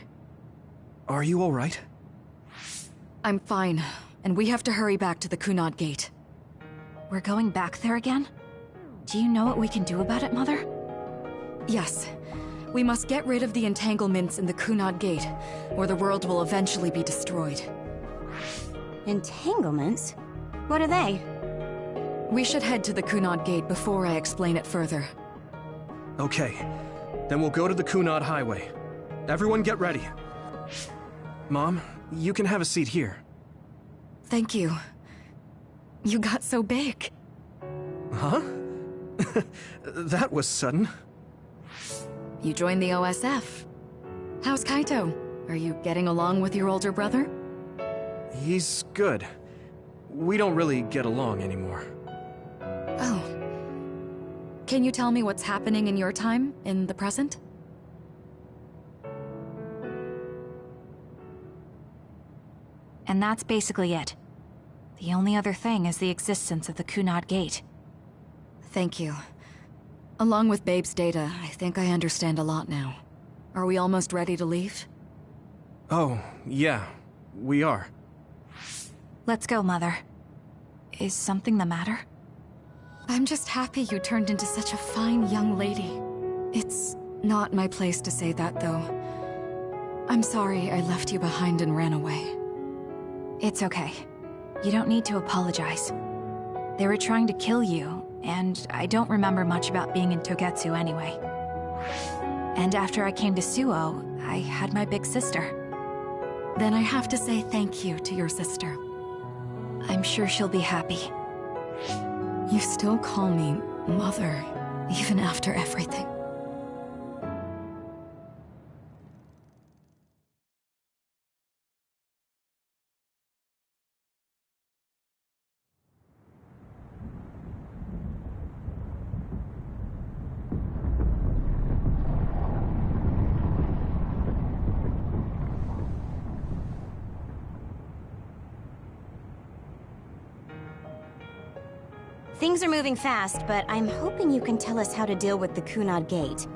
Are you alright? I'm fine, and we have to hurry back to the Kunad Gate. We're going back there again? Do you know what we can do about it, Mother? Yes. We must get rid of the entanglements in the Kunad Gate, or the world will eventually be destroyed. Entanglements? What are they? We should head to the Kunad Gate before I explain it further. Okay. Then we'll go to the Kunad Highway. Everyone get ready. Mom, you can have a seat here. Thank you. You got so big. Huh? That was sudden. You joined the OSF. How's Kaito? Are you getting along with your older brother? He's good. We don't really get along anymore. Oh. Can you tell me what's happening in your time, in the present? And that's basically it. The only other thing is the existence of the Kunad Gate. Thank you. Along with Babe's data, I think I understand a lot now. Are we almost ready to leave? Oh, yeah. We are. Let's go, Mother. Is something the matter? I'm just happy you turned into such a fine young lady. It's not my place to say that, though. I'm sorry I left you behind and ran away. It's okay. You don't need to apologize. They were trying to kill you, and I don't remember much about being in Togetsu anyway. And after I came to Suo, I had my big sister. Then I have to say thank you to your sister. I'm sure she'll be happy. You still call me Mother, even after everything. Things are moving fast, but I'm hoping you can tell us how to deal with the Kunad Gate.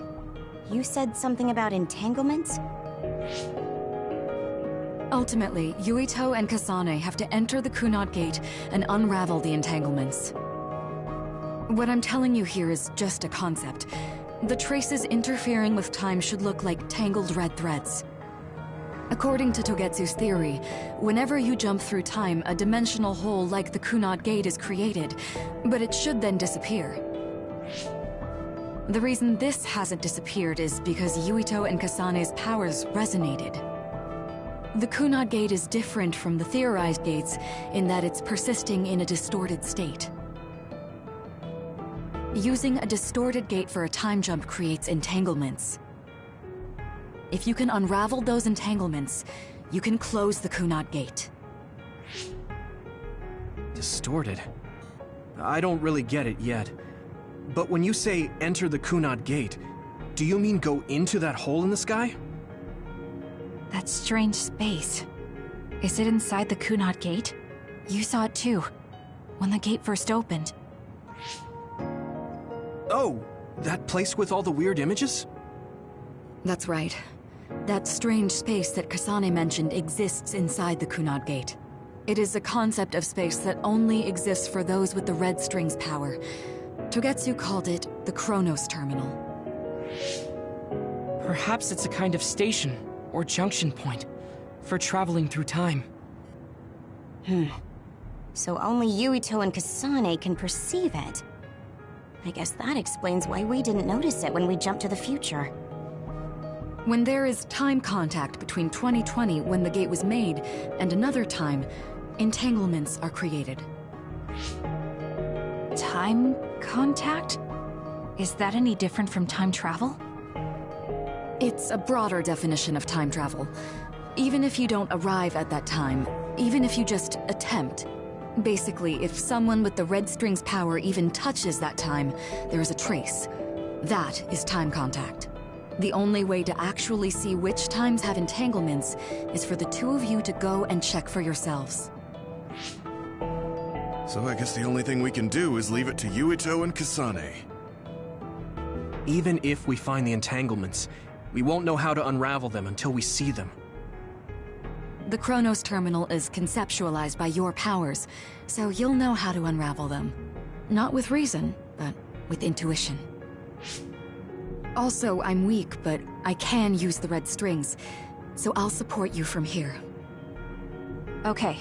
You said something about entanglements? Ultimately, Yuito and Kasane have to enter the Kunad Gate and unravel the entanglements. What I'm telling you here is just a concept. The traces interfering with time should look like tangled red threads. According to Togetsu's theory, whenever you jump through time, a dimensional hole like the Kunad Gate is created, but it should then disappear. The reason this hasn't disappeared is because Yuito and Kasane's powers resonated. The Kunad Gate is different from the theorized gates in that it's persisting in a distorted state. Using a distorted gate for a time jump creates entanglements. If you can unravel those entanglements, you can close the Kunad Gate. Distorted? I don't really get it yet. But when you say enter the Kunad Gate, do you mean go into that hole in the sky? That strange space. Is it inside the Kunad Gate? You saw it too, when the gate first opened. Oh, that place with all the weird images? That's right. That strange space that Kasane mentioned exists inside the Kunad Gate. It is a concept of space that only exists for those with the red string's power. Togetsu called it the Chronos Terminal. Perhaps it's a kind of station, or junction point, for traveling through time. So only Yuito and Kasane can perceive it. I guess that explains why we didn't notice it when we jumped to the future. When there is time contact between 2020, when the gate was made, and another time, entanglements are created. Time contact? Is that any different from time travel? It's a broader definition of time travel. Even if you don't arrive at that time, even if you just attempt. Basically, if someone with the red string's power even touches that time, there is a trace. That is time contact. The only way to actually see which times have entanglements is for the two of you to go and check for yourselves. So I guess the only thing we can do is leave it to Yuito and Kasane. Even if we find the entanglements, We won't know how to unravel them until we see them. The Chronos Terminal is conceptualized by your powers, so you'll know how to unravel them. Not with reason, but with intuition. Also, I'm weak, but I can use the red strings, so I'll support you from here. Okay,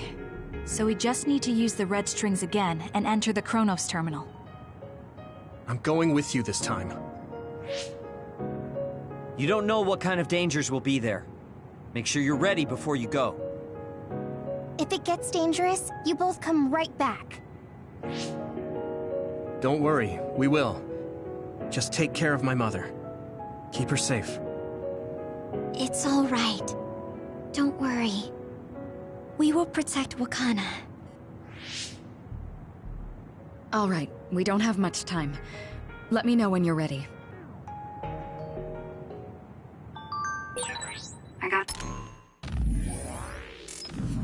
so we just need to use the red strings again and enter the Chronos Terminal. I'm going with you this time. You don't know what kind of dangers will be there. Make sure you're ready before you go. If it gets dangerous, you both come right back. Don't worry, we will. Just take care of my mother. Keep her safe. It's all right. Don't worry. We will protect Wakana. All right, we don't have much time. Let me know when you're ready. I got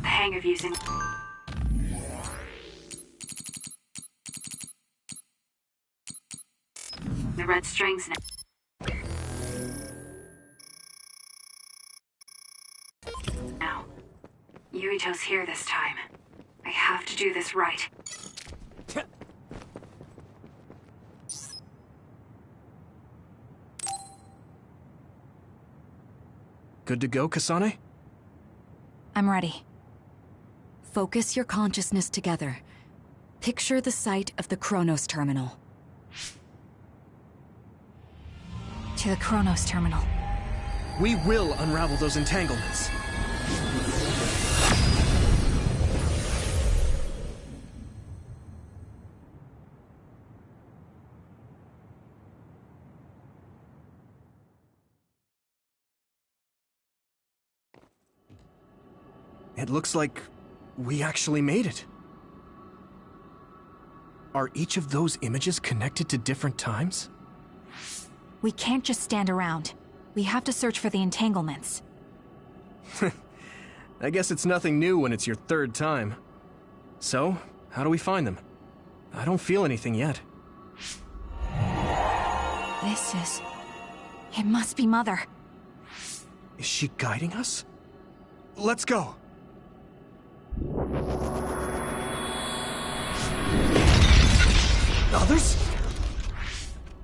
the hang of using the red strings now. Yurito's here this time. I have to do this right. Good to go, Kasane? I'm ready. Focus your consciousness together. Picture the site of the Chronos Terminal. To the Chronos Terminal. We will unravel those entanglements. It looks like we actually made it. Are each of those images connected to different times? We can't just stand around. We have to search for the entanglements. I guess it's nothing new when it's your third time. So, how do we find them? I don't feel anything yet. It must be Mother. Is she guiding us? Let's go! Others?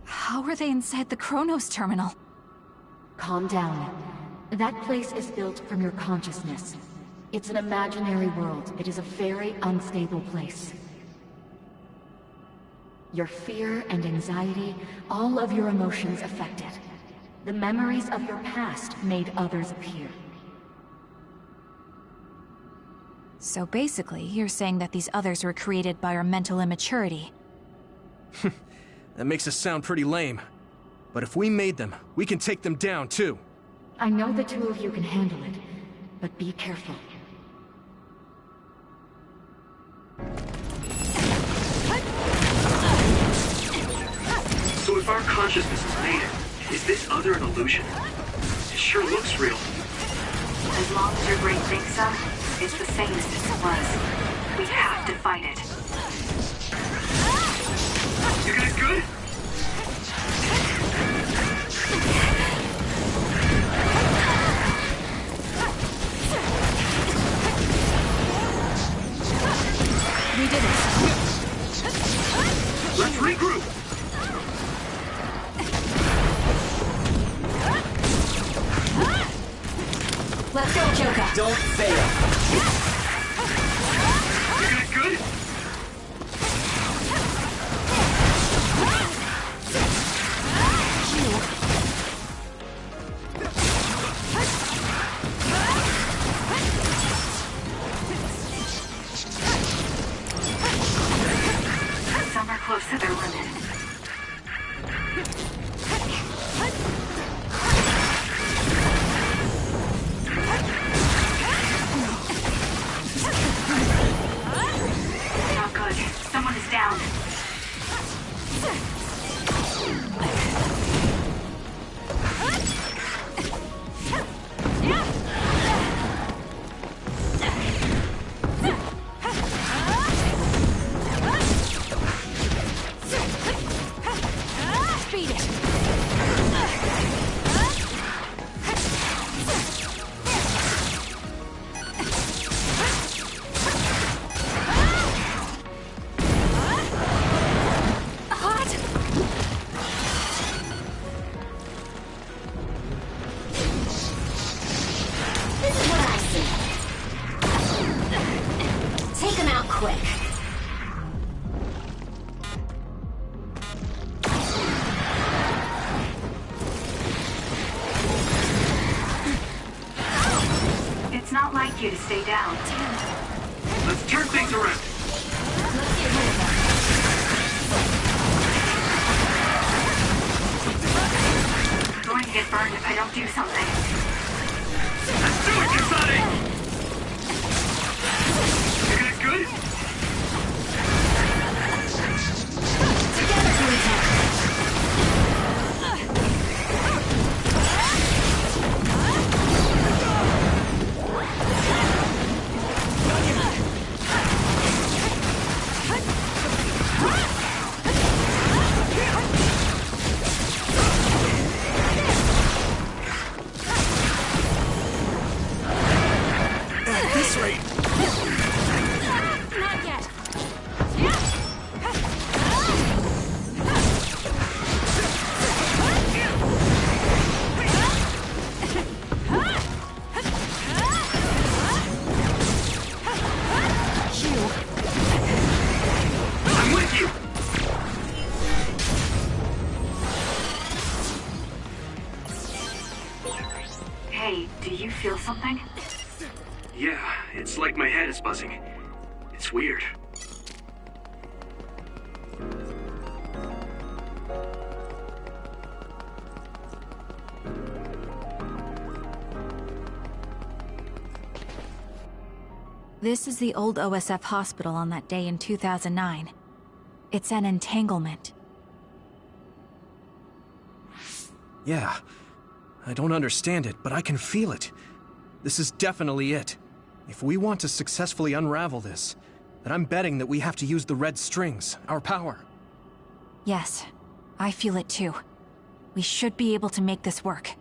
How are they inside the Chronos Terminal? Calm down. That place is built from your consciousness. It's an imaginary world. It is a very unstable place. Your fear and anxiety, all of your emotions affected. The memories of your past made others appear. So basically, you're saying that these others were created by our mental immaturity. That makes us sound pretty lame. But if we made them, we can take them down, too. I know the two of you can handle it, but be careful. So if our consciousness made it, is this other an illusion? It sure looks real. As long as your brain thinks so, it's the same as this was. We have to fight it. You guys good? We did it. Let's regroup! Let's go, Kyoka. Don't fail. You guys good? Some are close to their limit. quick. It's not like you to stay down. Let's turn things around. Let's get rid of them. I'm going to get burned if I don't do something. Let's do it, Kasane! You guys good? Together to attack. At this rate, Not yet. I'm with you! Hey, do you feel something? Yeah, it's like my head is buzzing. It's weird. This is the old OSF hospital on that day in 2009. It's an entanglement. yeah. I don't understand it, but I can feel it. This is definitely it. If we want to successfully unravel this, then I'm betting that we have to use the red strings, our power. Yes, I feel it too. We should be able to make this work.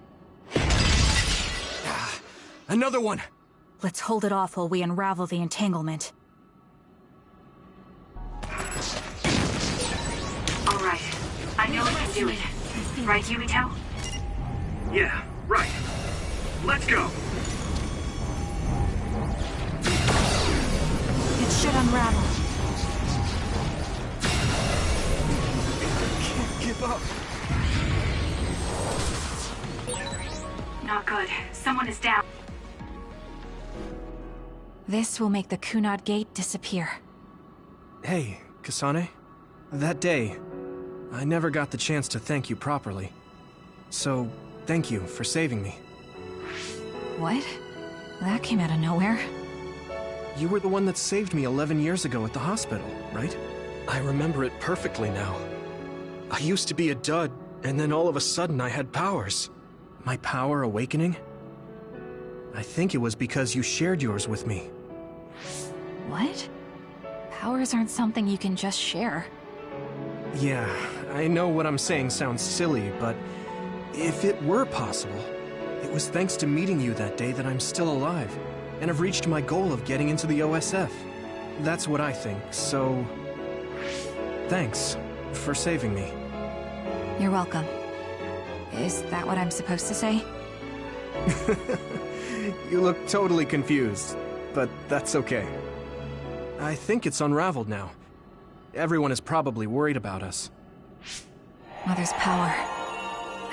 Another one! Let's hold it off while we unravel the entanglement. All right. I know we can do it. Right, Yumito? Yeah, right. Let's go! It should unravel. Can't give up. Not good. Someone is down. This will make the Kunad Gate disappear. Hey, Kasane. That day, I never got the chance to thank you properly. So, thank you for saving me. What? That came out of nowhere. You were the one that saved me 11 years ago at the hospital, right? I remember it perfectly now. I used to be a dud, and then all of a sudden I had powers. My power awakening? I think it was because you shared yours with me. What? Powers aren't something you can just share. Yeah, I know what I'm saying sounds silly, but if it were possible, it was thanks to meeting you that day that I'm still alive, and have reached my goal of getting into the OSF. That's what I think, so... thanks for saving me. You're welcome. Is that what I'm supposed to say? You look totally confused, but that's okay. I think it's unraveled now. Everyone is probably worried about us. Mother's power.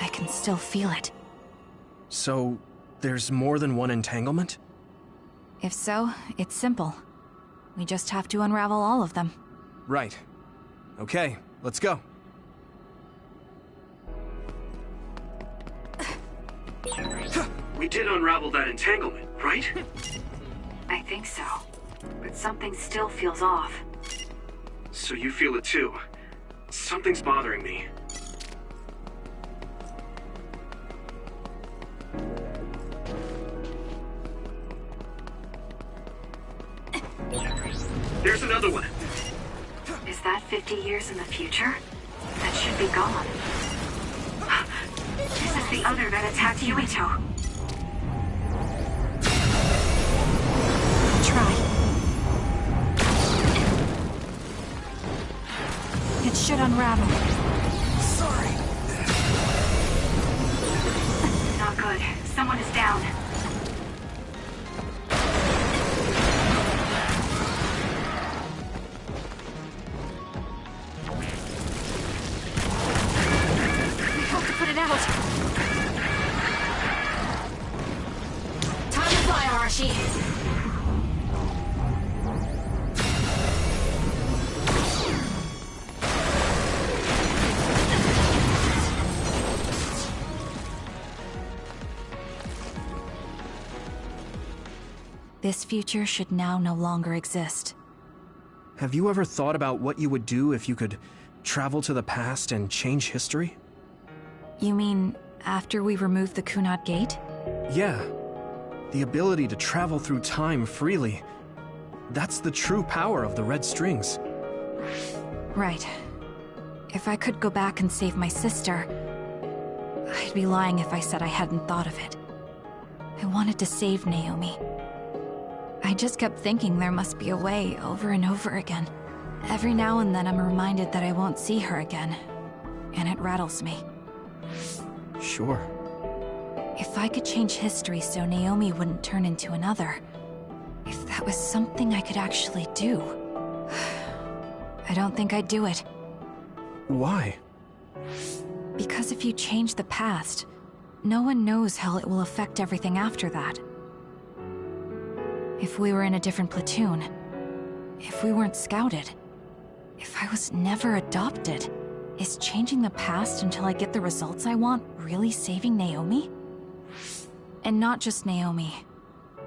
I can still feel it. So, there's more than one entanglement? If so, it's simple. We just have to unravel all of them. Right. Okay, let's go. We did unravel that entanglement, right? I think so. But something still feels off. So you feel it too. Something's bothering me. There's another one. Is that 50 years in the future? That should be gone. This is the other that attacked Yumito. Try. It should unravel. Sorry. Not good. Someone is down. This future should now no longer exist. Have you ever thought about what you would do if you could travel to the past and change history? You mean after we remove the Kunad Gate? Yeah. The ability to travel through time freely. That's the true power of the red strings. Right. If I could go back and save my sister, I'd be lying if I said I hadn't thought of it. I wanted to save Naomi. I just kept thinking there must be a way over and over again. Every now and then I'm reminded that I won't see her again, and it rattles me. Sure. If I could change history so Naomi wouldn't turn into another, if that was something I could actually do, I don't think I'd do it. Why? Because if you change the past, no one knows how it will affect everything after that. If we were in a different platoon, if we weren't scouted, if I was never adopted, is changing the past until I get the results I want really saving Naomi? And not just Naomi.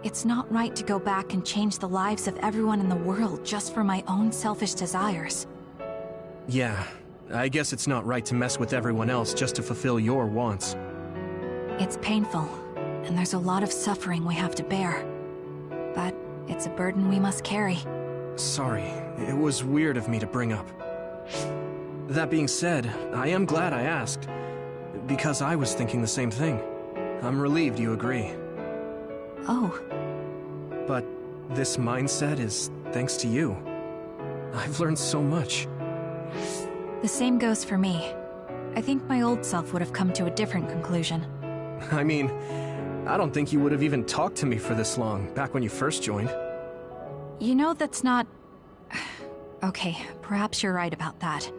It's not right to go back and change the lives of everyone in the world just for my own selfish desires. Yeah, I guess it's not right to mess with everyone else just to fulfill your wants. It's painful, and there's a lot of suffering we have to bear. But it's a burden we must carry. Sorry, it was weird of me to bring up. That being said, I am glad I asked, because I was thinking the same thing. I'm relieved you agree. Oh. But this mindset is thanks to you. I've learned so much. The same goes for me. I think my old self would have come to a different conclusion. I mean, I don't think you would have even talked to me for this long, back when you first joined. You know that's not... Okay, perhaps you're right about that.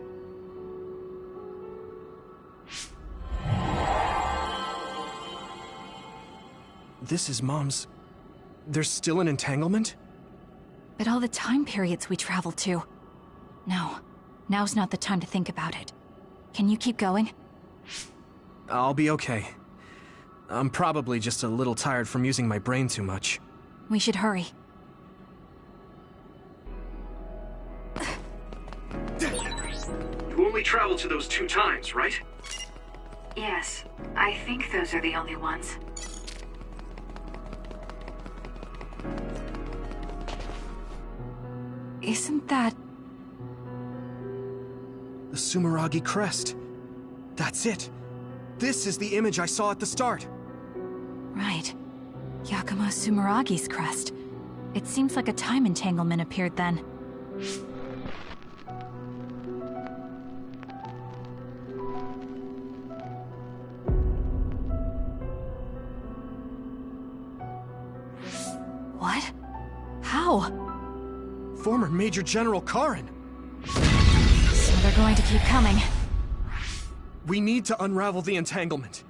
This is Mom's... There's still an entanglement? But all the time periods we traveled to... No, now's not the time to think about it. Can you keep going? I'll be okay. I'm probably just a little tired from using my brain too much. We should hurry. You only traveled to those 2 times, right? Yes, I think those are the only ones. Isn't that... The Sumeragi crest. That's it. This is the image I saw at the start. Right. Yakumo Sumeragi's crest. It seems like a time entanglement appeared then. What? How? Former Major General Karin. So they're going to keep coming. We need to unravel the entanglement.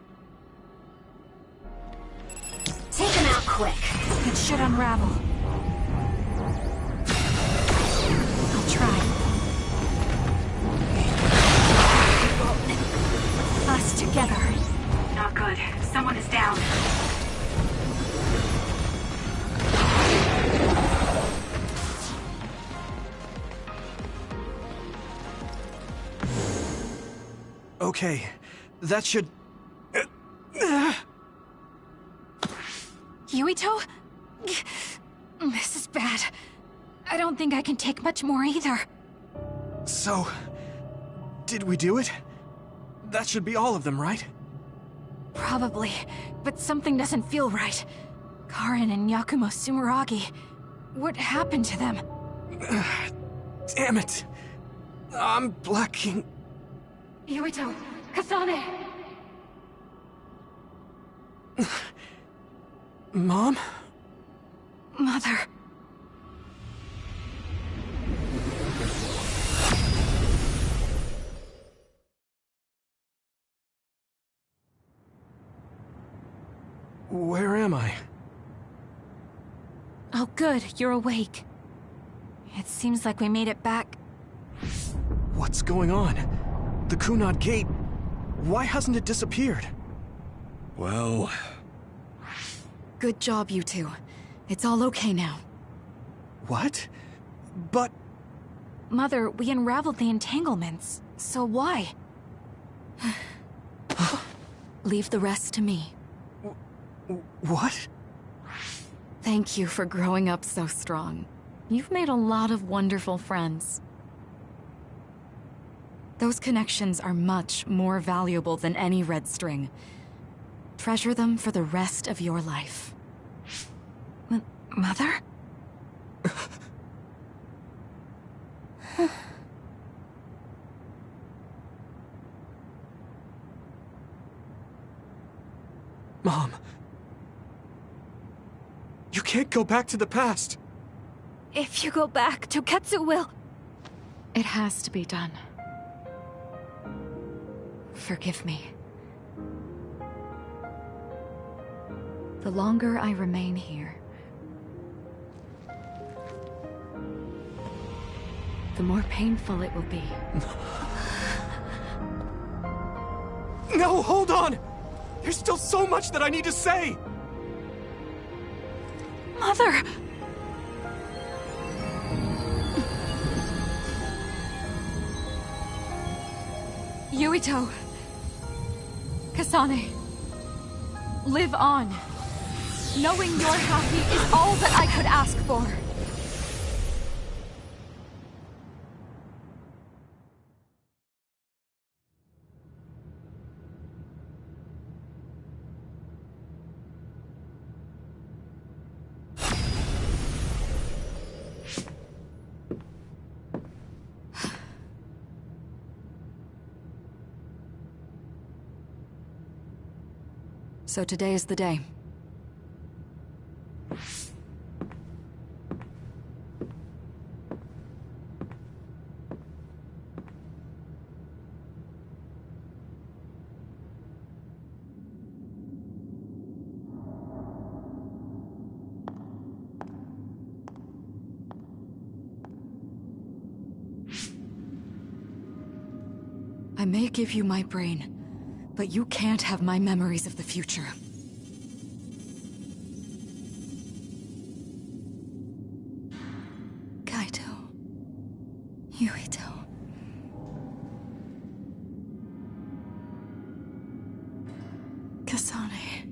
Take them out quick. It should unravel. I'll try. Us together. Not good. Someone is down. Okay, that should... Yuito? This is bad. I don't think I can take much more either. So... did we do it? That should be all of them, right? Probably, but something doesn't feel right. Karin and Yakumo Sumeragi. What happened to them? Damn it! I'm blacking... Yuito! Kasane! Mom? Mother... Where am I? Oh good, you're awake. It seems like we made it back. What's going on? The Kunad Gate... Why hasn't it disappeared? Well... Good job, you two. It's all okay now. What? But... Mother, we unraveled the entanglements, so why? Leave the rest to me. What? Thank you for growing up so strong. You've made a lot of wonderful friends. Those connections are much more valuable than any red string. Treasure them for the rest of your life. Mother? Mom. You can't go back to the past. If you go back, Toketsu will... It has to be done. Forgive me. The longer I remain here, the more painful it will be. No, hold on! There's still so much that I need to say! Mother! Yuito. Kasane. Live on. Knowing you're happy is all that I could ask for. So today is the day. I may give you my brain, but you can't have my memories of the future. Kaito. Yuito. Kasane.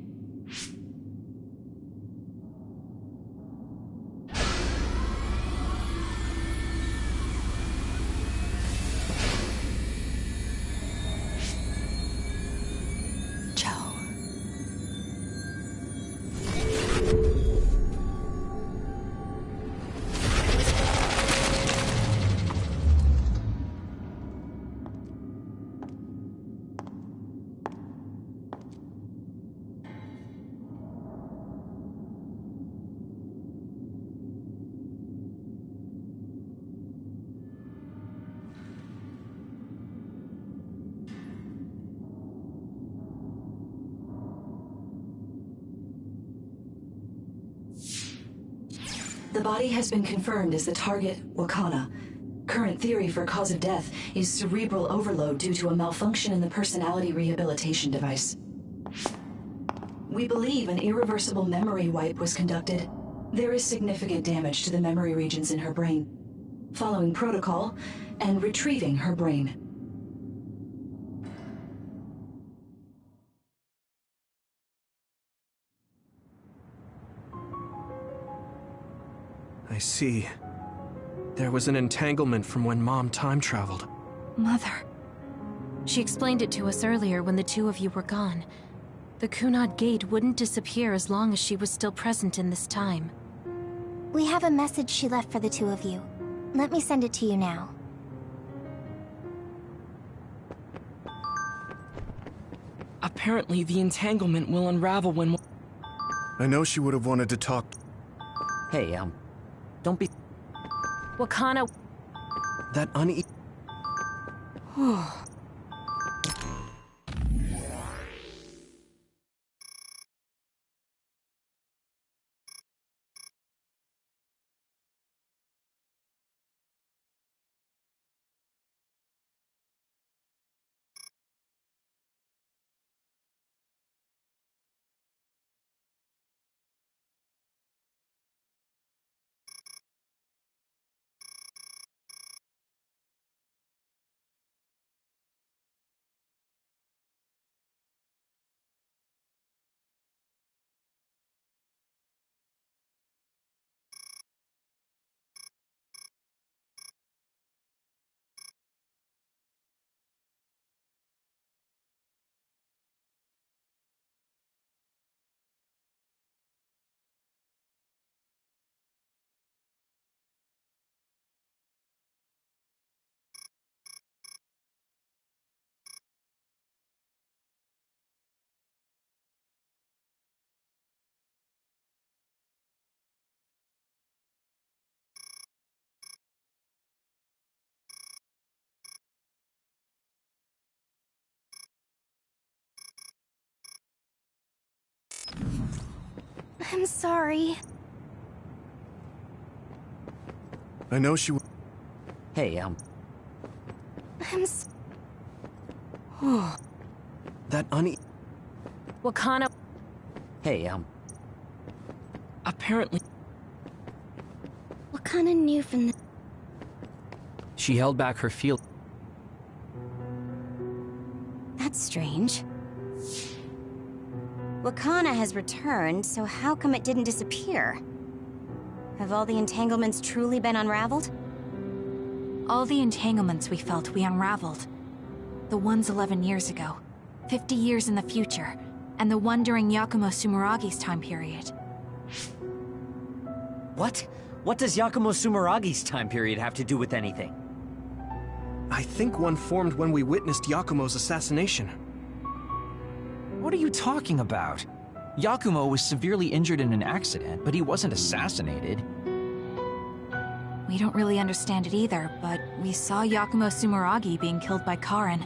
The body has been confirmed as the target, Wakana. Current theory for cause of death is cerebral overload due to a malfunction in the personality rehabilitation device. We believe an irreversible memory wipe was conducted. There is significant damage to the memory regions in her brain. Following protocol and retrieving her brain. I see. There was an entanglement from when Mom time traveled. Mother. She explained it to us earlier when the two of you were gone. The Kunad Gate wouldn't disappear as long as she was still present in this time. We have a message she left for the two of you. Let me send it to you now. Apparently, the entanglement will unravel when... I know she would have wanted to talk. Hey, don't be... Wakana... That uneasy... I'm sorry. I know she... Hey, I'm That Wakana... Hey, Apparently... Wakana knew from the... She held back her feel. That's strange. Wakana has returned, so how come it didn't disappear? Have all the entanglements truly been unraveled? All the entanglements we felt, we unraveled. The ones 11 years ago, 50 years in the future, and the one during Yakumo Sumeragi's time period. what? What does Yakumo Sumeragi's time period have to do with anything? I think one formed when we witnessed Yakumo's assassination. What are you talking about? Yakumo was severely injured in an accident, but he wasn't assassinated. We don't really understand it either, but we saw Yakumo Sumeragi being killed by Karin.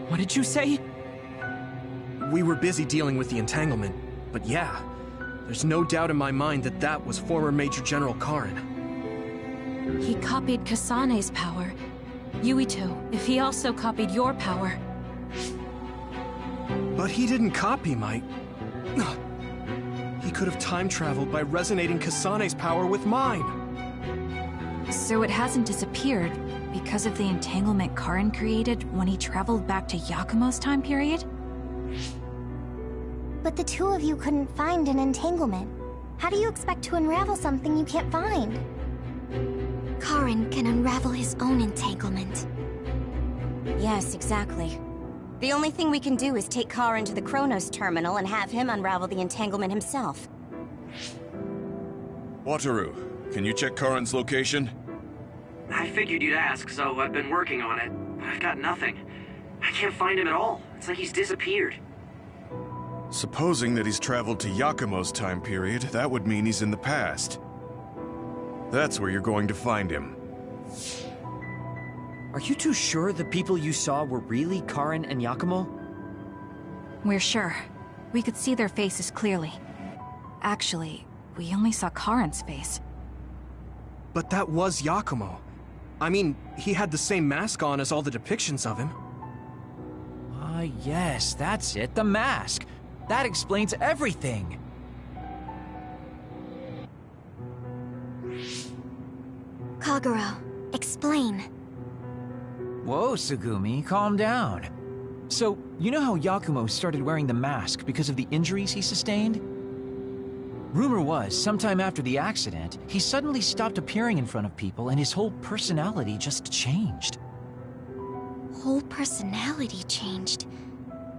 What did you say? We were busy dealing with the entanglement, but yeah, there's no doubt in my mind that that was former Major General Karin. He copied Kasane's power. Yuito, if he also copied your power. But he didn't copy my... He could have time-traveled by resonating Kasane's power with mine. So it hasn't disappeared because of the entanglement Karin created when he traveled back to Yakumo's time period? But the two of you couldn't find an entanglement. How do you expect to unravel something you can't find? Karin can unravel his own entanglement. Yes, exactly. The only thing we can do is take Karin to the Chronos terminal and have him unravel the entanglement himself. Wataru, can you check Karin's location? I figured you'd ask, so I've been working on it. But I've got nothing. I can't find him at all. It's like he's disappeared. Supposing that he's traveled to Yakumo's time period, that would mean he's in the past. That's where you're going to find him. Are you too sure the people you saw were really Karin and Yakumo? We're sure. We could see their faces clearly. Actually, we only saw Karin's face. But that was Yakumo. I mean, he had the same mask on as all the depictions of him. Ah, yes, that's it, the mask. That explains everything. Kagero, explain. Whoa, Tsugumi, calm down. So, you know how Yakumo started wearing the mask because of the injuries he sustained? Rumor was, sometime after the accident, he suddenly stopped appearing in front of people and his whole personality just changed. Whole personality changed?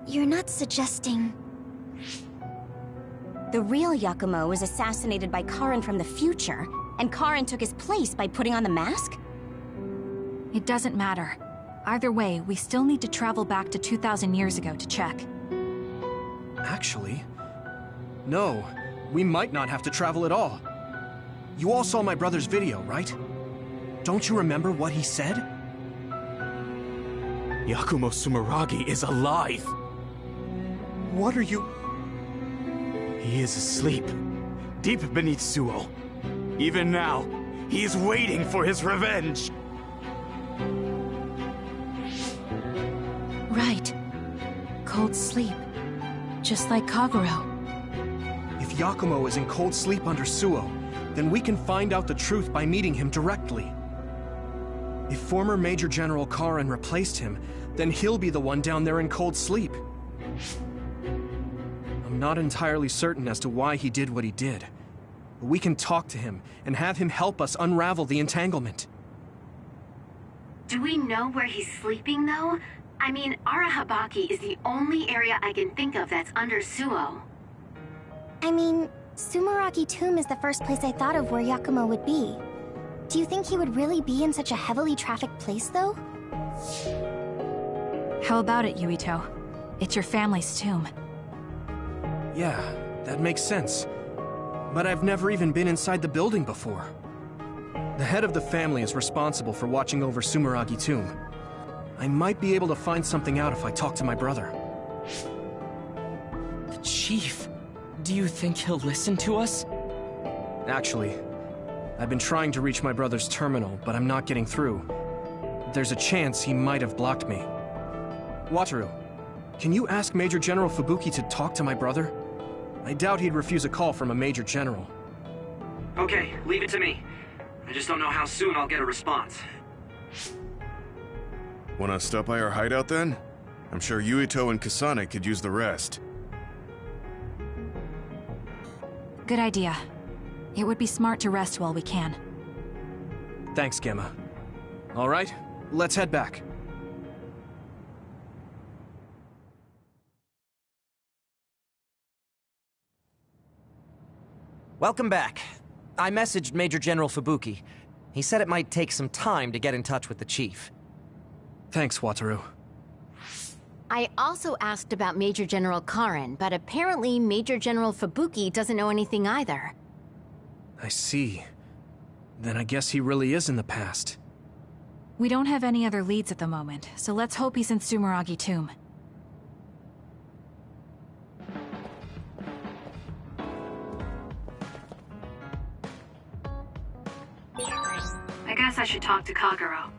You're not suggesting... The real Yakumo was assassinated by Karin from the future, and Karin took his place by putting on the mask? It doesn't matter. Either way, we still need to travel back to 2,000 years ago to check. Actually, no. We might not have to travel at all. You all saw my brother's video, right? Don't you remember what he said? Yakumo Sumeragi is alive! What are you... He is asleep, deep beneath Suo. Even now, he is waiting for his revenge! Right. Cold sleep. Just like Kagero. If Yakumo is in cold sleep under Suo, then we can find out the truth by meeting him directly. If former Major General Karin replaced him, then he'll be the one down there in cold sleep. I'm not entirely certain as to why he did what he did. But we can talk to him and have him help us unravel the entanglement. Do we know where he's sleeping, though? I mean, Arahabaki is the only area I can think of that's under Suo. I mean, Sumeragi Tomb is the first place I thought of where Yakumo would be. Do you think he would really be in such a heavily trafficked place, though? How about it, Yuito? It's your family's tomb. Yeah, that makes sense. But I've never even been inside the building before. The head of the family is responsible for watching over Sumeragi Tomb. I might be able to find something out if I talk to my brother. The chief? Do you think he'll listen to us? Actually, I've been trying to reach my brother's terminal, but I'm not getting through. There's a chance he might have blocked me. Wataru, can you ask Major General Fubuki to talk to my brother? I doubt he'd refuse a call from a Major General. Okay, leave it to me. I just don't know how soon I'll get a response. Wanna stop by our hideout then? I'm sure Yuito and Kasane could use the rest. Good idea. It would be smart to rest while we can. Thanks, Gemma. All right, let's head back. Welcome back. I messaged Major General Fubuki. He said it might take some time to get in touch with the chief. Thanks, Wataru. I also asked about Major General Karen, but apparently Major General Fubuki doesn't know anything either. I see. Then I guess he really is in the past. We don't have any other leads at the moment, so let's hope he's in Sumeragi Tomb. I guess I should talk to Kagero.